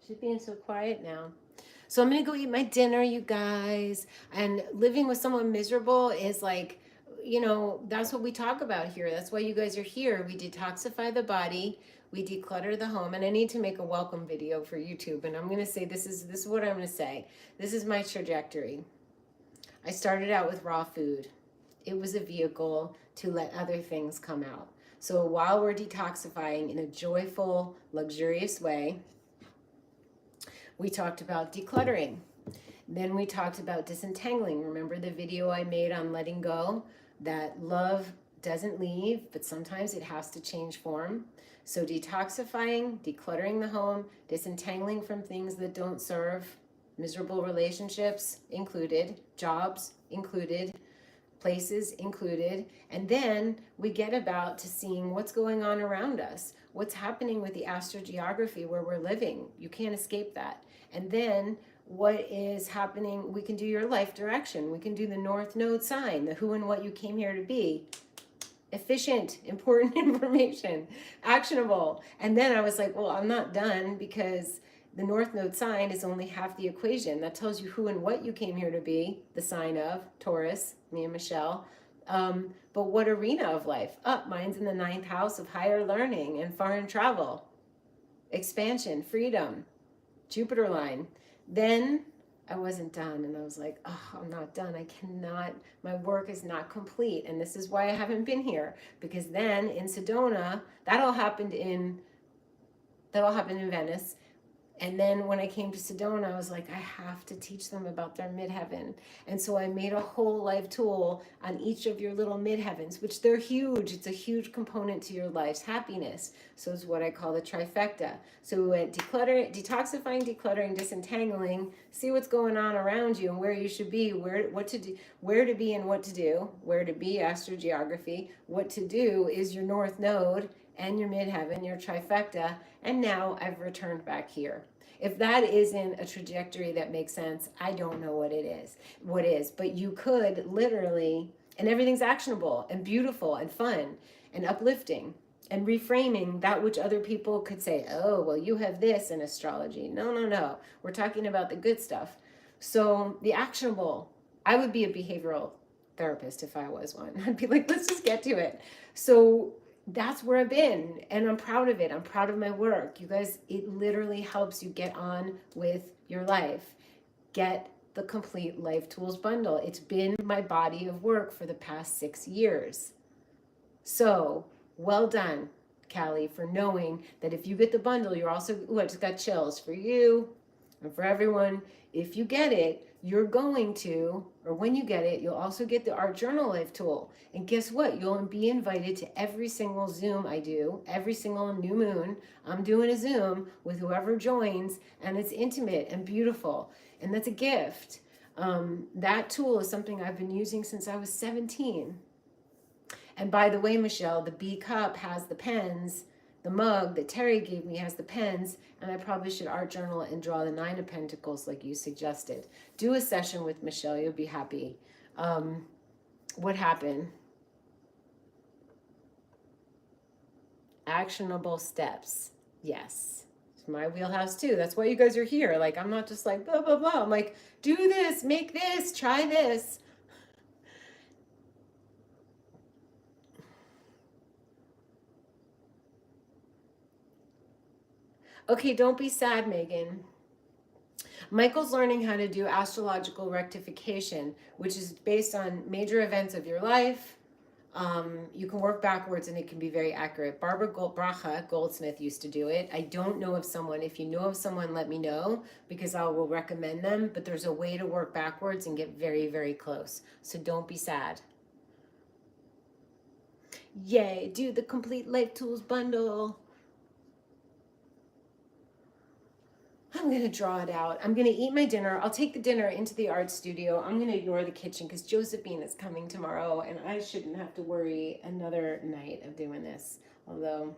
She's being so quiet now. So I'm going to go eat my dinner, you guys. And living with someone miserable is like, you know, that's what we talk about here. That's why you guys are here. We detoxify the body. We declutter the home. And I need to make a welcome video for YouTube. And I'm going to say, this is what I'm going to say. This is my trajectory. I started out with raw food. It was a vehicle to let other things come out. So while we're detoxifying in a joyful, luxurious way, we talked about decluttering. Then we talked about disentangling. Remember the video I made on letting go? That love doesn't leave, but sometimes it has to change form. So detoxifying, decluttering the home, disentangling from things that don't serve, miserable relationships included, jobs included, places included, and then we get about to seeing what's going on around us, what's happening with the astrogeography where we're living. You can't escape that. And then what is happening, we can do your life direction. We can do the North Node sign, the who and what you came here to be. Efficient, important information, actionable. And then I was like, well, I'm not done, because the North Node sign is only half the equation. That tells you who and what you came here to be, the sign of Taurus, me and Michelle. But what arena of life? Mine's in the 9th house of higher learning and foreign travel, expansion, freedom, Jupiter line. Then I wasn't done. And I was like, oh, I'm not done. I cannot, my work is not complete. And this is why I haven't been here. Because then in Sedona, that all happened in Venice. And then when I came to Sedona, I was like, I have to teach them about their midheaven. And so I made a whole life tool on each of your little midheavens, which they're huge. It's a huge component to your life's happiness. So it's what I call the trifecta. So we went detoxifying, decluttering, disentangling, see what's going on around you and where you should be, where to be and what to do. Where to be, astrogeography. What to do is your north node and your midheaven, your trifecta, and now I've returned back here. If that isn't a trajectory that makes sense, I don't know what is. But you could literally, and everything's actionable and beautiful and fun and uplifting and reframing that which other people could say, oh, well, you have this in astrology. No. We're talking about the good stuff. So the actionable, I would be a behavioral therapist if I was one. I'd be like, let's just get to it. So that's where I've been, and I'm proud of it. I'm proud of my work. You guys, it literally helps you get on with your life. Get the complete life tools bundle. It's been my body of work for the past 6 years. So well done, Callie, for knowing that if you get the bundle, you're also, I just got chills for you and for everyone. If you get it, you're going to, or when you get it, you'll also get the Art Journal Life tool. And guess what? You'll be invited to every single Zoom I do, every single new moon. I'm doing a Zoom with whoever joins, and it's intimate and beautiful. And that's a gift. That tool is something I've been using since I was 17. And by the way, Michelle, the B cup has the pens. The mug that Terry gave me has the pens, and I probably should art journal and draw the 9 of Pentacles like you suggested. Do a session with Michelle. You'll be happy. What happened? Actionable steps. Yes. It's my wheelhouse too. That's why you guys are here. Like, I'm not just like, blah, blah, blah. I'm like, do this, make this, try this. Okay, don't be sad, Megan. Michael's learning how to do astrological rectification, which is based on major events of your life. You can work backwards and it can be very accurate. Barbara Bracha Goldsmith used to do it. I don't know of someone. If you know of someone, let me know, because I will recommend them. But there's a way to work backwards and get very, very close. So don't be sad. Yay, do the complete life tools bundle. I'm going to draw it out. I'm going to eat my dinner. I'll take the dinner into the art studio. I'm going to ignore the kitchen because Josephine is coming tomorrow and I shouldn't have to worry another night of doing this. Although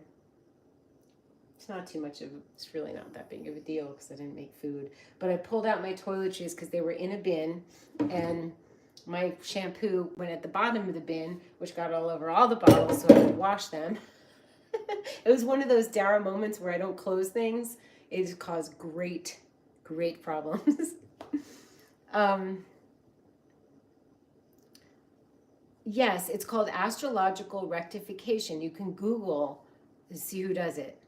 it's not too much of, it's really not that big of a deal because I didn't make food. But I pulled out my toiletries because they were in a bin, and my shampoo went at the bottom of the bin, which got all over all the bottles, so I had to wash them. It was one of those Dara moments where I don't close things. It has caused great problems. Yes, it's called astrological rectification. You can Google to see who does it.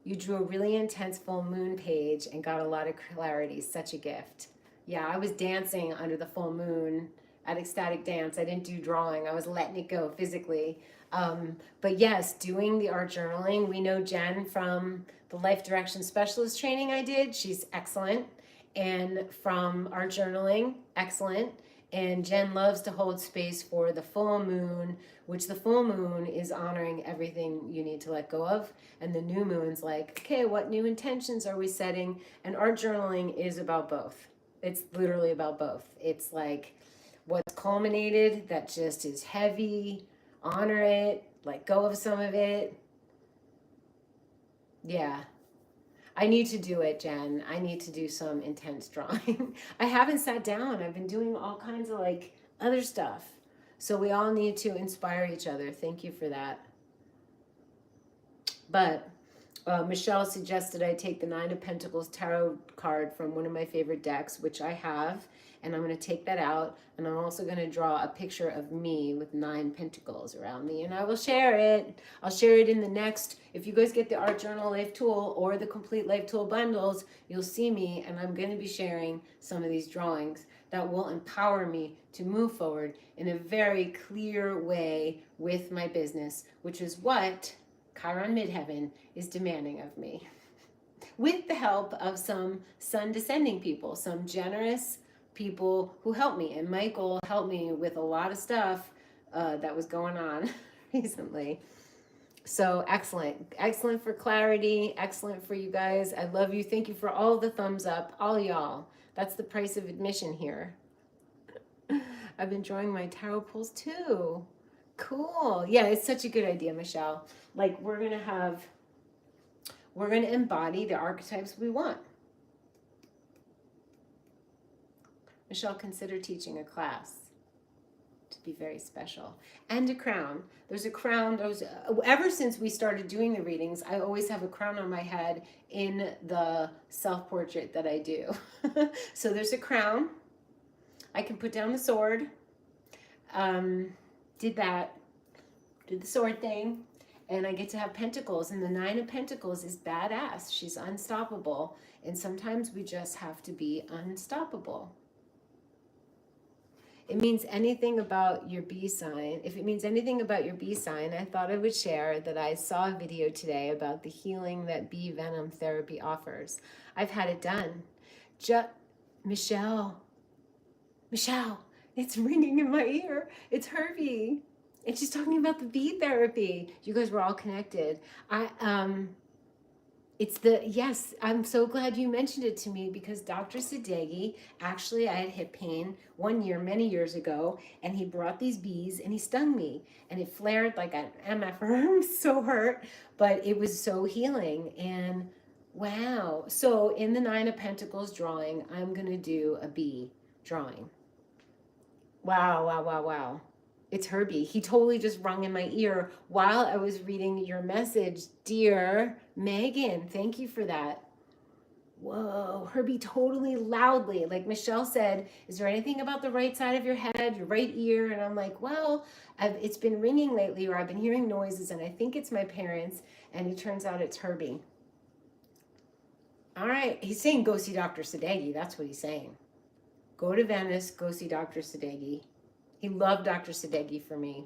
You drew a really intense full moon page and got a lot of clarity. Such a gift. Yeah, I was dancing under the full moon at ecstatic dance. I didn't do drawing. I was letting it go physically. But yes, doing the art journaling. We know Jen from the Life Direction Specialist training I did. She's excellent. And from art journaling, excellent. And Jen loves to hold space for the full moon, which the full moon is honoring everything you need to let go of. And the new moon's like, okay, what new intentions are we setting? And art journaling is about both. It's literally about both. It's like what's culminated that just is heavy, honor it, let go of some of it. Yeah. I need to do it, Jen. I need to do some intense drawing. I haven't sat down. I've been doing all kinds of like other stuff. So we all need to inspire each other. Thank you for that. But Michelle suggested I take the Nine of Pentacles tarot card from one of my favorite decks, which I have, and I'm going to take that out, and I'm also going to draw a picture of me with 9 pentacles around me, and I will share it. I'll share it in the next, if you guys get the Art Journal Life Tool or the Complete Life Tool bundles, you'll see me, and I'm going to be sharing some of these drawings that will empower me to move forward in a very clear way with my business, which is what Chiron Midheaven is demanding of me, with the help of some sun descending people, some generous people who helped me. And Michael helped me with a lot of stuff that was going on recently. So excellent. Excellent for clarity. Excellent for you guys. I love you. Thank you for all the thumbs up. All y'all. That's the price of admission here. I've been drawing my tarot pulls too. Cool. Yeah, it's such a good idea, Michelle. Like, we're going to embody the archetypes we want. Michelle, consider teaching a class to be very special. And a crown. There's a crown. Ever since we started doing the readings, I always have a crown on my head in the self-portrait that I do. So there's a crown. I can put down the sword. Did the sword thing. And I get to have pentacles, and the 9 of Pentacles is badass. She's unstoppable, and sometimes we just have to be unstoppable. It means anything about your B sign. If it means anything about your B sign, I thought I would share that I saw a video today about the healing that bee venom therapy offers. I've had it done. Michelle, it's ringing in my ear. It's Herbie. And she's talking about the bee therapy. You guys were all connected. Yes, I'm so glad you mentioned it to me, because Dr. Sadeghi, actually I had hip pain one year, many years ago, and he brought these bees and he stung me, and it flared like an MFR. I was so hurt, but it was so healing. And wow. So in the 9 of Pentacles drawing, I'm going to do a bee drawing. Wow. It's Herbie. He totally just rung in my ear while I was reading your message, dear Megan. Thank you for that. Whoa, Herbie totally loudly. Like Michelle said, is there anything about the right side of your head, your right ear? And I'm like, well, it's been ringing lately, or I've been hearing noises, and I think it's my parents. And it turns out it's Herbie. All right. He's saying go see Dr. Sadeghi. That's what he's saying. Go to Venice, go see Dr. Sadeghi. He loved Dr. Sadeghi for me.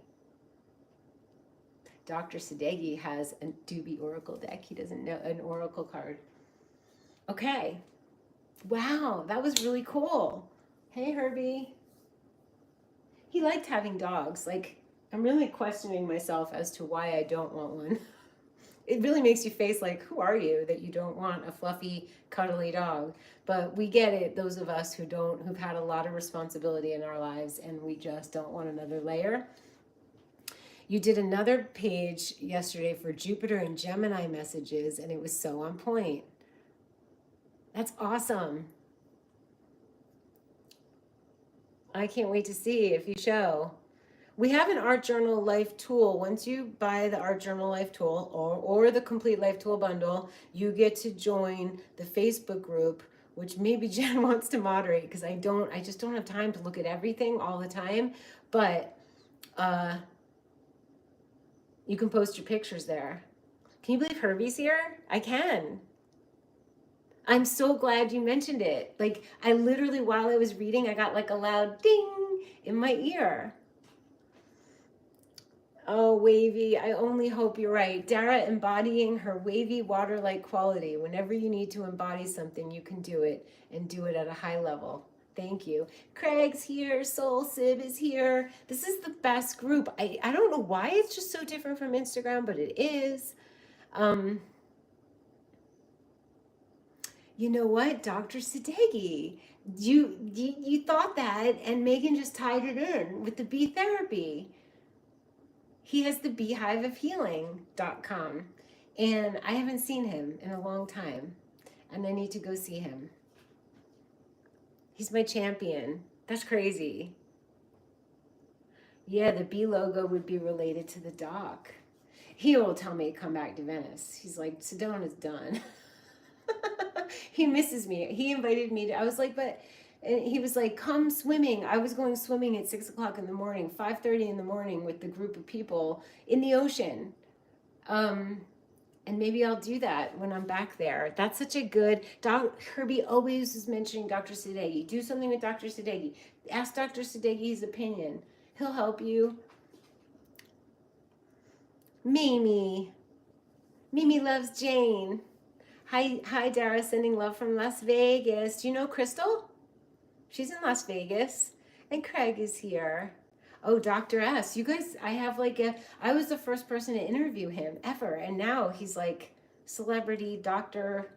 Dr. Sadeghi has a Doobie Oracle deck. He doesn't know an Oracle card. Okay. Wow, that was really cool. Hey, Herbie. He liked having dogs. Like, I'm really questioning myself as to why I don't want one. It really makes you face like, who are you that you don't want a fluffy, cuddly dog? But we get it, those of us who've had a lot of responsibility in our lives, and we just don't want another layer. You did another page yesterday for Jupiter and Gemini messages, and it was so on point. That's awesome. I can't wait to see if you show. We have an Art Journal Life Tool. Once you buy the Art Journal Life Tool or the Complete Life Tool bundle, you get to join the Facebook group, which maybe Jen wants to moderate, because I just don't have time to look at everything all the time. But you can post your pictures there. Can you believe Herbie's here? I can. I'm so glad you mentioned it. Like, I literally, while I was reading, I got like a loud ding in my ear. Oh, wavy. I only hope you're right. Dara embodying her wavy water-like quality. Whenever you need to embody something, you can do it, and do it at a high level. Thank you. Craig's here. Soul Sib is here. This is the best group. I don't know why it's just so different from Instagram, but it is. You know what? Dr. Sadeghi, you thought that, and Megan just tied it in with the bee therapy. He has the beehiveofhealing.com, and I haven't seen him in a long time, and I need to go see him. He's my champion. That's crazy. Yeah, the bee logo would be related to the doc. He will tell me to come back to Venice. He's like, Sedona's done. He misses me. He invited me to, I was like, but, and he was like, come swimming. I was going swimming at 6 o'clock in the morning, 5:30 in the morning with the group of people in the ocean. And maybe I'll do that when I'm back there. That's such a good, Herbie always is mentioning Dr. Sadeghi. Do something with Dr. Sadeghi. Ask Dr. Sadeghi his opinion. He'll help you. Mimi. Mimi loves Jane. Hi, Dara, sending love from Las Vegas. Do you know Crystal? She's in Las Vegas. And Craig is here. Oh, Dr. S. You guys, I was the first person to interview him ever. And now he's like celebrity doctor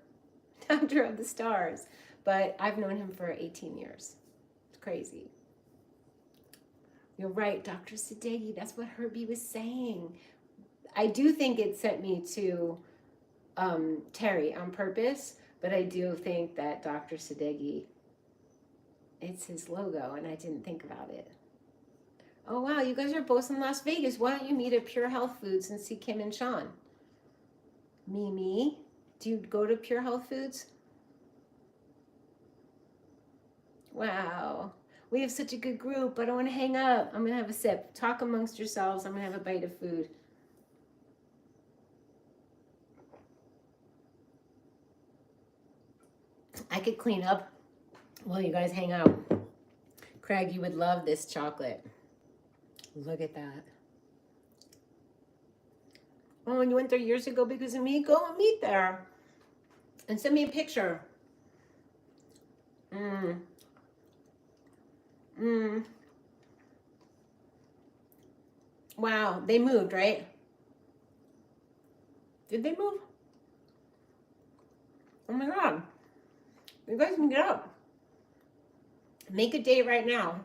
of the stars. But I've known him for 18 years. It's crazy. You're right, Dr. Sadeghi. That's what Herbie was saying. I do think it sent me to Terry on purpose, but I do think that Dr. Sadeghi, it's his logo, and I didn't think about it. Oh, wow, you guys are both in Las Vegas. Why don't you meet at Pure Health Foods and see Kim and Sean? Mimi, do you go to Pure Health Foods? Wow, we have such a good group. I don't want to hang up. I'm going to have a sip. Talk amongst yourselves. I'm going to have a bite of food. I could clean up while you guys hang out. Craig, you would love this chocolate. Look at that. Oh, and you went there years ago because of me? Go and meet there. And send me a picture. Wow, they moved, right? Did they move? Oh my God. You guys can get up. Make a date right now.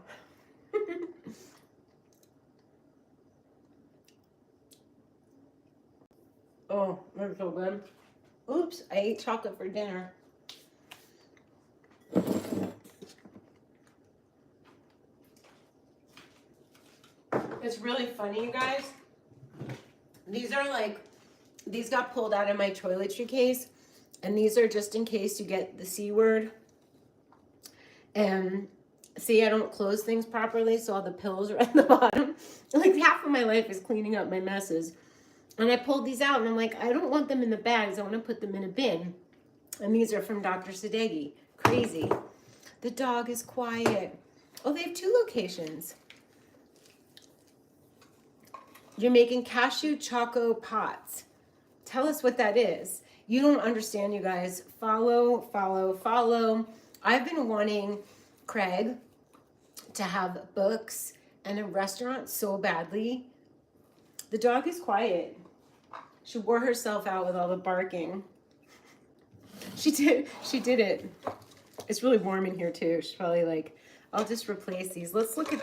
Oh, that's so good. Oops, I ate chocolate for dinner. It's really funny, you guys. These got pulled out of my toiletry case. And these are just in case you get the C word. And see, I don't close things properly, so all the pills are at the bottom. Like half of my life is cleaning up my messes. And I pulled these out and I'm like, I don't want them in the bags. I want to put them in a bin. And these are from Dr. Sadeghi. Crazy. The dog is quiet. Oh, they have 2 locations. You're making cashew choco pots. Tell us what that is. You don't understand, you guys. Follow, follow, follow. I've been wanting Craig to have books and a restaurant so badly. The dog is quiet. She wore herself out with all the barking. She did it. It's really warm in here too. She's probably like, I'll just replace these. Let's look at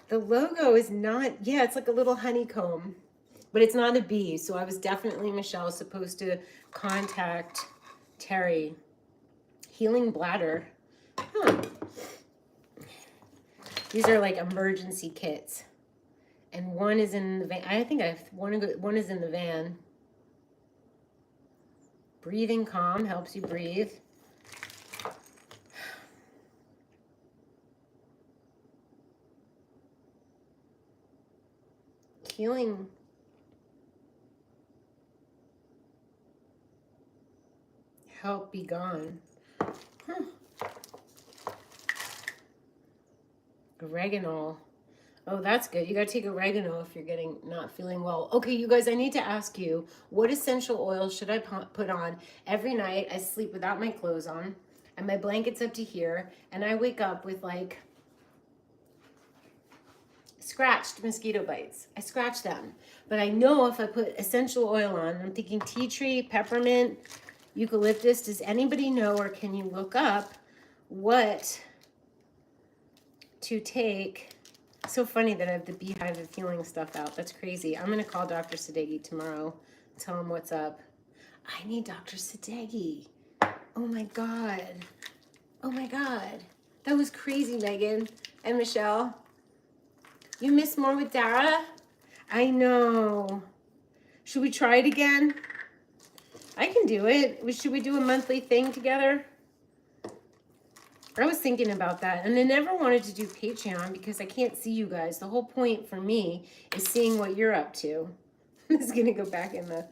the logo is not, yeah, it's like a little honeycomb. But it's not a bee, so I was definitely, Michelle, supposed to contact Terry. Healing bladder. Huh. These are like emergency kits. And one is in the van. I think I have one is in the van. Breathing calm helps you breathe. Healing. Help be gone. Huh. Oregano. Oh, that's good. You got to take oregano if you're not feeling well. Okay, you guys, I need to ask you, what essential oil should I put on every night? I sleep without my clothes on and my blanket's up to here and I wake up with like scratched mosquito bites. I scratch them. But I know if I put essential oil on, I'm thinking tea tree, peppermint, eucalyptus. Does anybody know, or can you look up what to take? It's so funny that I have the Beehive of Healing stuff out. That's crazy. I'm going to call Dr. Sadeghi tomorrow, tell him what's up. I need Dr. Sadeghi. Oh my God. Oh my God. That was crazy, Megan and Michelle. You miss more with Dara? I know. Should we try it again? I can do it. Should we do a monthly thing together? I was thinking about that, and I never wanted to do Patreon because I can't see you guys. The whole point for me is seeing what you're up to. I'm just gonna go back in the...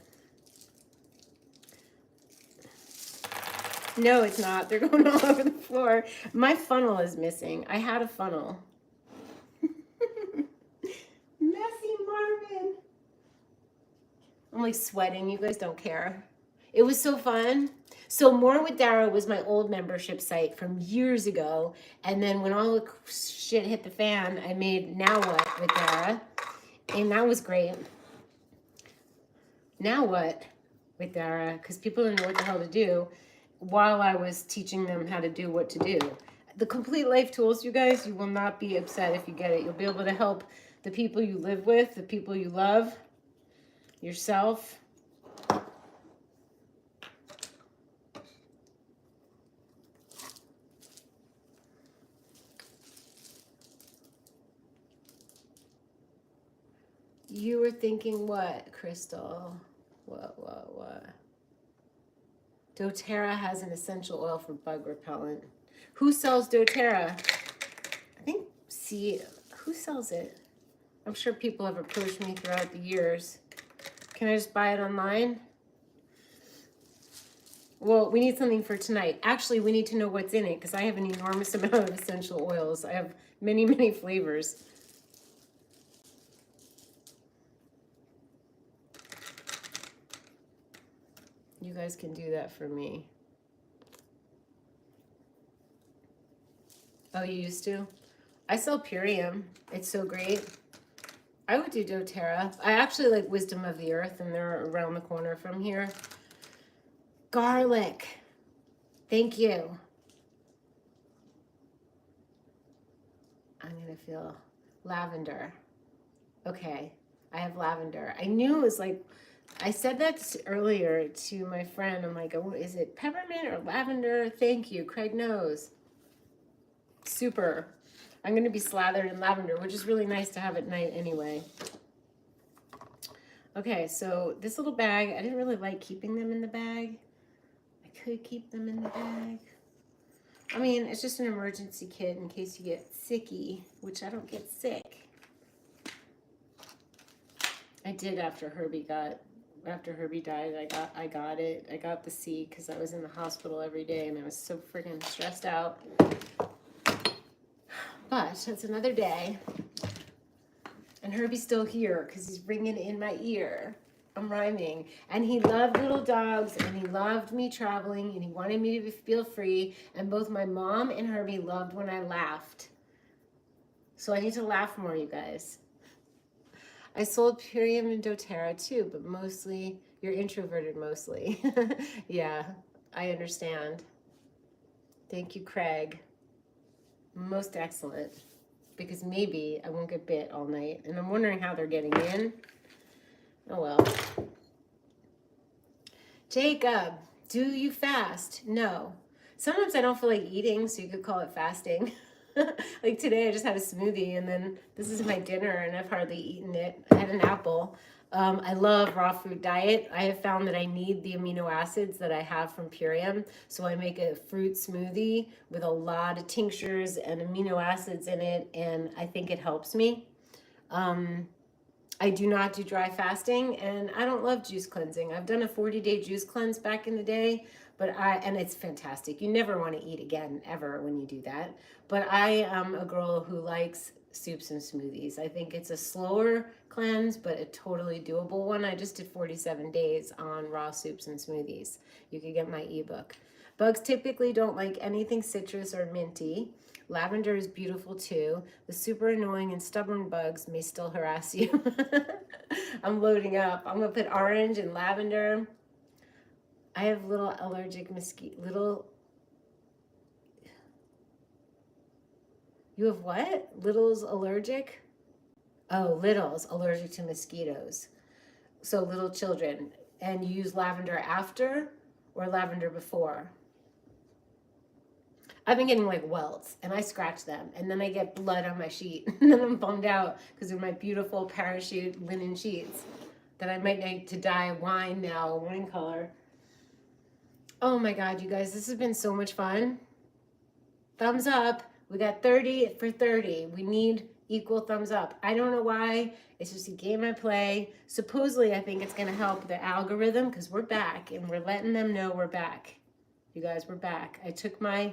No, it's not. They're going all over the floor. My funnel is missing. I had a funnel. Messy Marvin. I'm like sweating. You guys don't care. It was so fun. So More with Dara was my old membership site from years ago. And then when all the shit hit the fan, I made Now What with Dara. And that was great. Now What with Dara? Because people didn't know what the hell to do while I was teaching them how to do what to do. The Complete Life Tools, you guys, you will not be upset if you get it. You'll be able to help the people you live with, the people you love, yourself. You were thinking what, Crystal? What? doTERRA has an essential oil for bug repellent. Who sells doTERRA? I think, who sells it? I'm sure people have approached me throughout the years. Can I just buy it online? Well, we need something for tonight. Actually, we need to know what's in it because I have an enormous amount of essential oils. I have many, many flavors. You guys can do that for me. Oh, you used to? I sell Purium. It's so great. I would do doTERRA. I actually like Wisdom of the Earth, and they're around the corner from here. Garlic. Thank you. I'm going to feel lavender. Okay. I have lavender. I knew it was like... I said that earlier to my friend. I'm like, oh, is it peppermint or lavender? Thank you. Craig knows. Super. I'm going to be slathered in lavender, which is really nice to have at night anyway. Okay, so this little bag, I didn't really like keeping them in the bag. I could keep them in the bag. I mean, it's just an emergency kit in case you get sicky, which I don't get sick. I did after Herbie died. I got it. I got the C because I was in the hospital every day and I was so freaking stressed out. But that's another day. And Herbie's still here because he's ringing in my ear. I'm rhyming. And he loved little dogs and he loved me traveling and he wanted me to feel free. And both my mom and Herbie loved when I laughed. So I need to laugh more, you guys. I sold Purium and doTERRA too, but mostly, you're introverted mostly. Yeah, I understand. Thank you, Craig. Most excellent. Because maybe I won't get bit all night. And I'm wondering how they're getting in. Oh well. Jacob, do you fast? No. Sometimes I don't feel like eating, so you could call it fasting. Like today I just had a smoothie and then this is my dinner and I've hardly eaten it. I had an apple. I love raw food diet. I have found that I need the amino acids that I have from Purium. So I make a fruit smoothie with a lot of tinctures and amino acids in it, and I think it helps me. I do not do dry fasting, and I don't love juice cleansing. I've done a 40-day juice cleanse back in the day, and it's fantastic. You never want to eat again, ever, when you do that. But I am a girl who likes soups and smoothies. I think it's a slower cleanse, but a totally doable one. I just did 47 days on raw soups and smoothies. You could get my ebook. Bugs typically don't like anything citrus or minty. Lavender is beautiful too. The super annoying and stubborn bugs may still harass you. I'm loading up. I'm gonna put orange and lavender. I have little allergic mosquito, you have what? Little's allergic? Oh, little's allergic to mosquitoes. So little children. And you use lavender after or lavender before? I've been getting like welts and I scratch them and then I get blood on my sheet and then I'm bummed out because they're my beautiful parachute linen sheets. that I might need to dye wine now, wine color. Oh my God, you guys, this has been so much fun. Thumbs up. We got 30 for 30. We need equal thumbs up. I don't know why. It's just a game I play. Supposedly, I think it's going to help the algorithm because we're back and we're letting them know we're back. You guys, we're back. I took my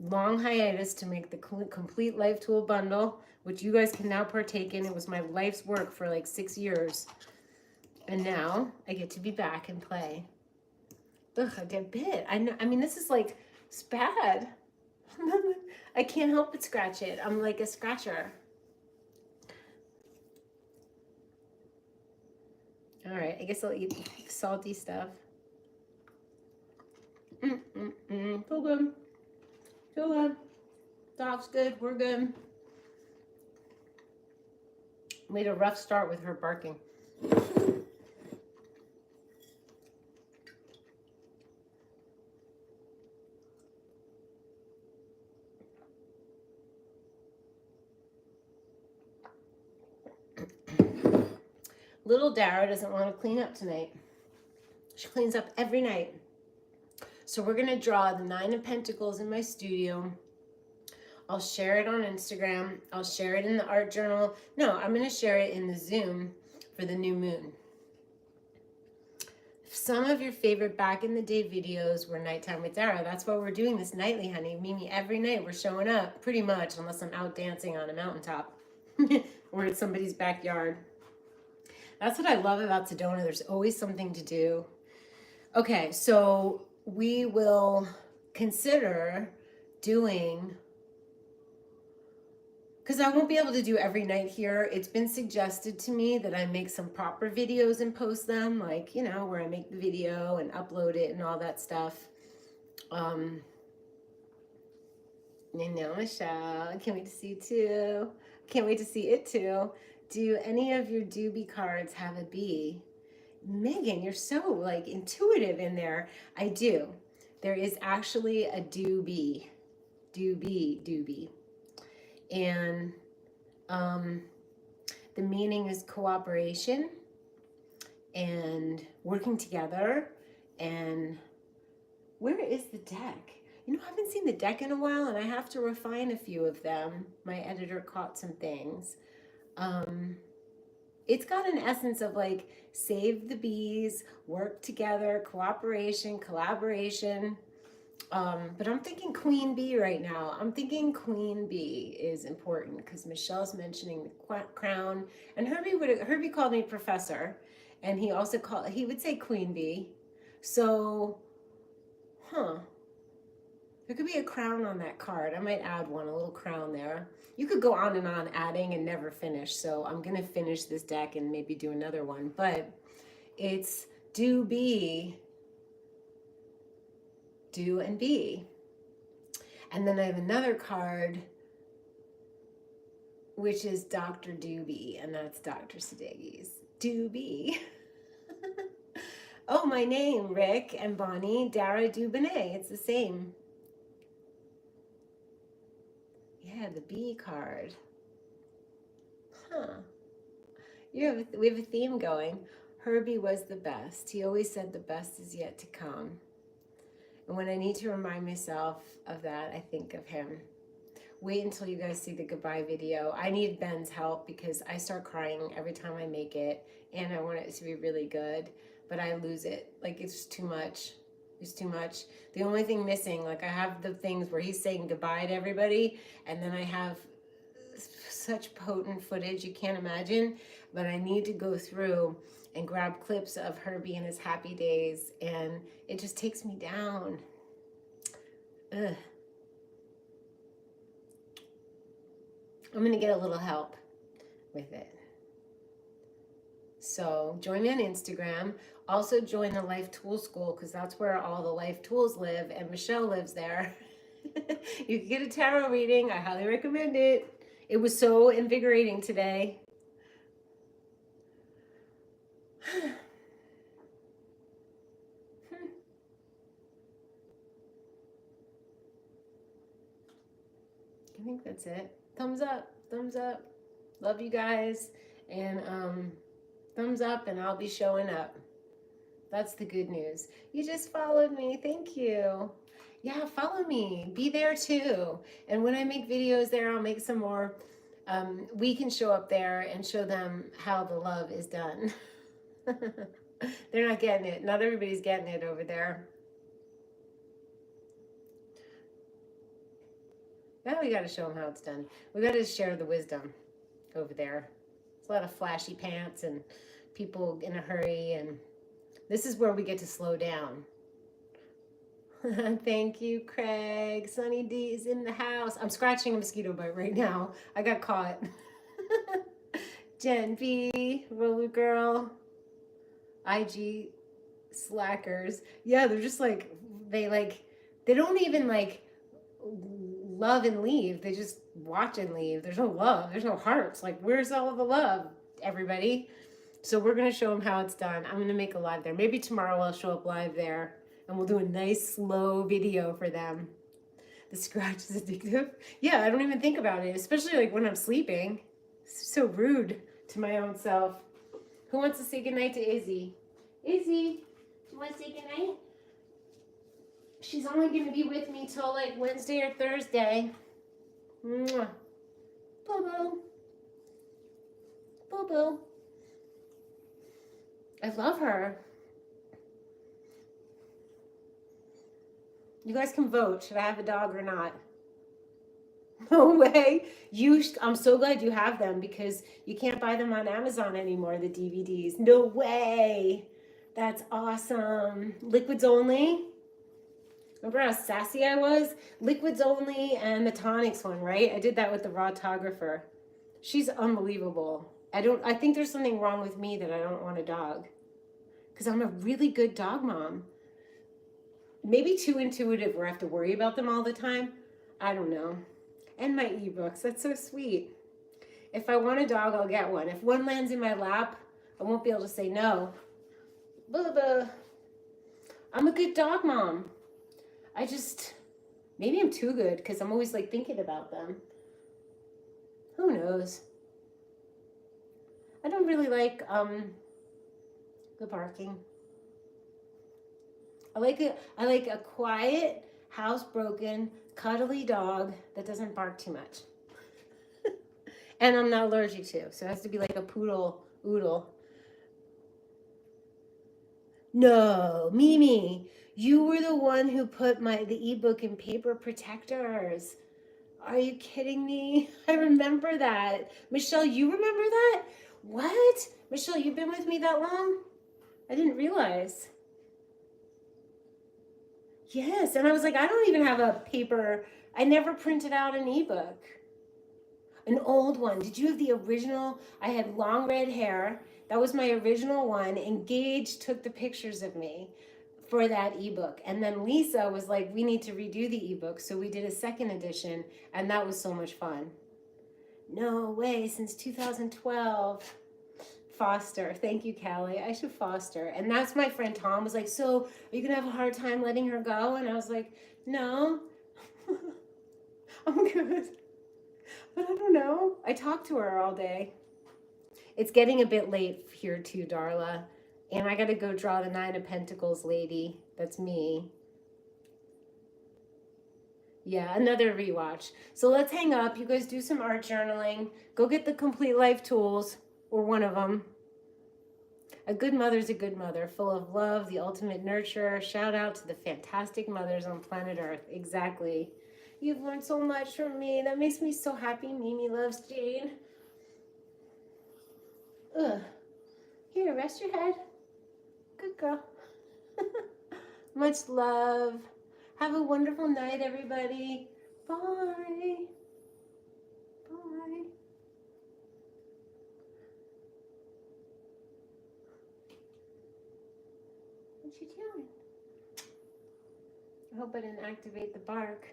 long hiatus to make the complete life tool bundle, which you guys can now partake in. It was my life's work for like 6 years. And now I get to be back and play. Ugh, I get bit. I know. I mean, this is like, it's bad. I can't help but scratch it. I'm like a scratcher. All right, I guess I'll eat salty stuff. Feel good. Feel good. Dog's good. We're good. Made a rough start with her barking. Little Dara doesn't want to clean up tonight. She cleans up every night. So we're going to draw the 9 of Pentacles in my studio. I'll share it on Instagram. I'll share it in the art journal. No, I'm going to share it in the Zoom for the new moon. Some of your favorite back in the day videos were Nighttime with Dara. That's why we're doing this nightly, honey. Mimi, every night we're showing up, pretty much, unless I'm out dancing on a mountaintop or in somebody's backyard. That's what I love about Sedona. There's always something to do. Okay, so we will consider doing, because I won't be able to do every night here. It's been suggested to me that I make some proper videos and post them, like, you know, where I make the video and upload it and all that stuff. You know, Michelle, I can't wait to see you too. Can't wait to see it too. Do any of your doobie cards have a bee? Megan, you're so like intuitive in there. I do. There is actually a doobie. And the meaning is cooperation and working together. And where is the deck? You know, I haven't seen the deck in a while and I have to refine a few of them. My editor caught some things. It's got an essence of like save the bees, work together, cooperation, collaboration. But I'm thinking queen bee right now. I'm thinking queen bee is important because Michelle's mentioning the crown, and Herbie called me professor, and he also he would say queen bee. So, there could be a crown on that card. I might add one, a little crown there. You could go on and on adding and never finish. So I'm going to finish this deck and maybe do another one. But it's do, be, do, and be. And then I have another card, which is Dr. Doobie, and that's Dr. Sadeghi's. Doobie. Oh, my name, Rick and Bonnie, Dara Dubinet. It's the same. Yeah, the bee card. We have a theme going. Herbie was the best. He always said the best is yet to come. And when I need to remind myself of that, I think of him. Wait until you guys see the goodbye video. I need Ben's help because I start crying every time I make it, and I want it to be really good, but I lose it. Like, it's too much. It's too much. The only thing missing, like I have the things where he's saying goodbye to everybody, and then I have such potent footage you can't imagine, but I need to go through and grab clips of Herbie and his happy days, and it just takes me down. Ugh. I'm going to get a little help with it. So join me on Instagram. Also join the Life Tool School because that's where all the life tools live, and Michelle lives there. You can get a tarot reading. I highly recommend it. It was so invigorating today. I think that's it. Thumbs up, thumbs up. Love you guys. And Thumbs up and I'll be showing up. That's the good news. You just followed me. Thank you. Yeah, follow me. Be there too. And when I make videos there, I'll make some more. We can show up there and show them how the love is done. They're not getting it. Not everybody's getting it over there. Now we got to show them how it's done. We got to share the wisdom over there. It's a lot of flashy pants and people in a hurry, and this is where we get to slow down. Thank you, Craig. Sunny D is in the house. I'm scratching a mosquito bite right now. I got caught. Jen B, Roller Girl, IG slackers. Yeah, they're just like, they don't even like love and leave. They just watch and leave. There's no love. There's no hearts. Like, where's all of the love, everybody? So we're going to show them how it's done. I'm going to make a live there. Maybe tomorrow I'll show up live there and we'll do a nice slow video for them. The scratch is addictive. Yeah, I don't even think about it, especially like when I'm sleeping. It's so rude to my own self. Who wants to say goodnight to Izzy? Izzy, do you want to say goodnight? She's only going to be with me till like Wednesday or Thursday. Mwah. Boo-boo. Boo-boo. I love her. You guys can vote. Should I have a dog or not? No way. I'm so glad you have them because you can't buy them on Amazon anymore, the DVDs. No way. That's awesome. Liquids only. Remember how sassy I was? Liquids only and the tonics one, right? I did that with the Rawtographer. She's unbelievable. I think there's something wrong with me that I don't want a dog. Because I'm a really good dog mom. Maybe too intuitive where I have to worry about them all the time. I don't know. And my ebooks. That's so sweet. If I want a dog, I'll get one. If one lands in my lap, I won't be able to say no. Boo-boo. I'm a good dog mom. Maybe I'm too good because I'm always like thinking about them. Who knows? I don't really like the barking. I like a quiet, housebroken, cuddly dog that doesn't bark too much. And I'm not allergic to, so it has to be like a poodle oodle. No, Mimi, you were the one who put the ebook in paper protectors. Are you kidding me? I remember that. Michelle, you remember that? What? Michelle, you've been with me that long? I didn't realize. Yes, and I was like, I don't even have a paper. I never printed out an ebook. An old one. Did you have the original? I had long red hair. That was my original one. And Gage took the pictures of me for that ebook. And then Lisa was like, we need to redo the ebook. So we did a second edition, and that was so much fun. No way, since 2012. Foster. Thank you, Callie. I should foster. And that's my friend Tom was like, so are you going to have a hard time letting her go? And I was like, no, I'm good. But I don't know. I talk to her all day. It's getting a bit late here too, Darla. And I got to go draw the 9 of Pentacles lady. That's me. Yeah, another rewatch. So let's hang up. You guys do some art journaling. Go get the Complete Life tools. Or one of them. A good mother's a good mother, full of love, the ultimate nurturer. Shout out to the fantastic mothers on planet Earth. Exactly. You've learned so much from me. That makes me so happy. Mimi loves Jane. Ugh. Here, rest your head. Good girl. Much love. Have a wonderful night, everybody. Bye. Bye. What you doing? I hope I didn't activate the bark.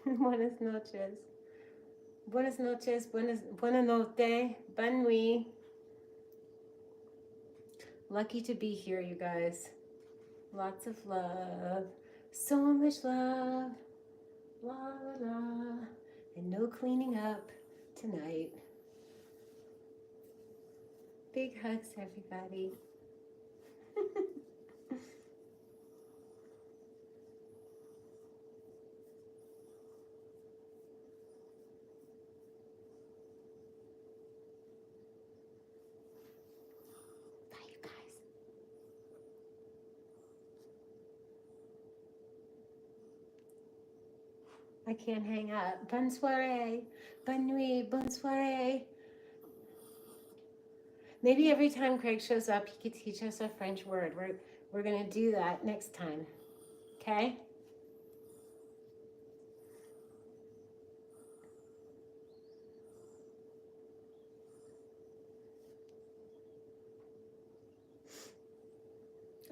Buenas noches. Buenas noches, buena notte, bonne nuit. Lucky to be here, you guys. Lots of love, so much love, la la la, and no cleaning up tonight. Big hugs, everybody. Bye, you guys. I can't hang up. Bonne soirée, bonne nuit, bonne soirée. Maybe every time Craig shows up, he could teach us a French word. We're gonna do that next time. Okay?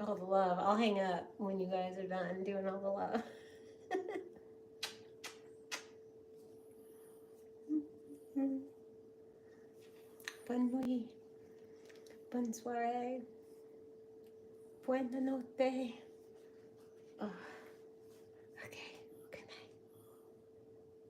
All the love. I'll hang up when you guys are done doing all the love. Bonne nuit. Bonne soirée. Buena notte.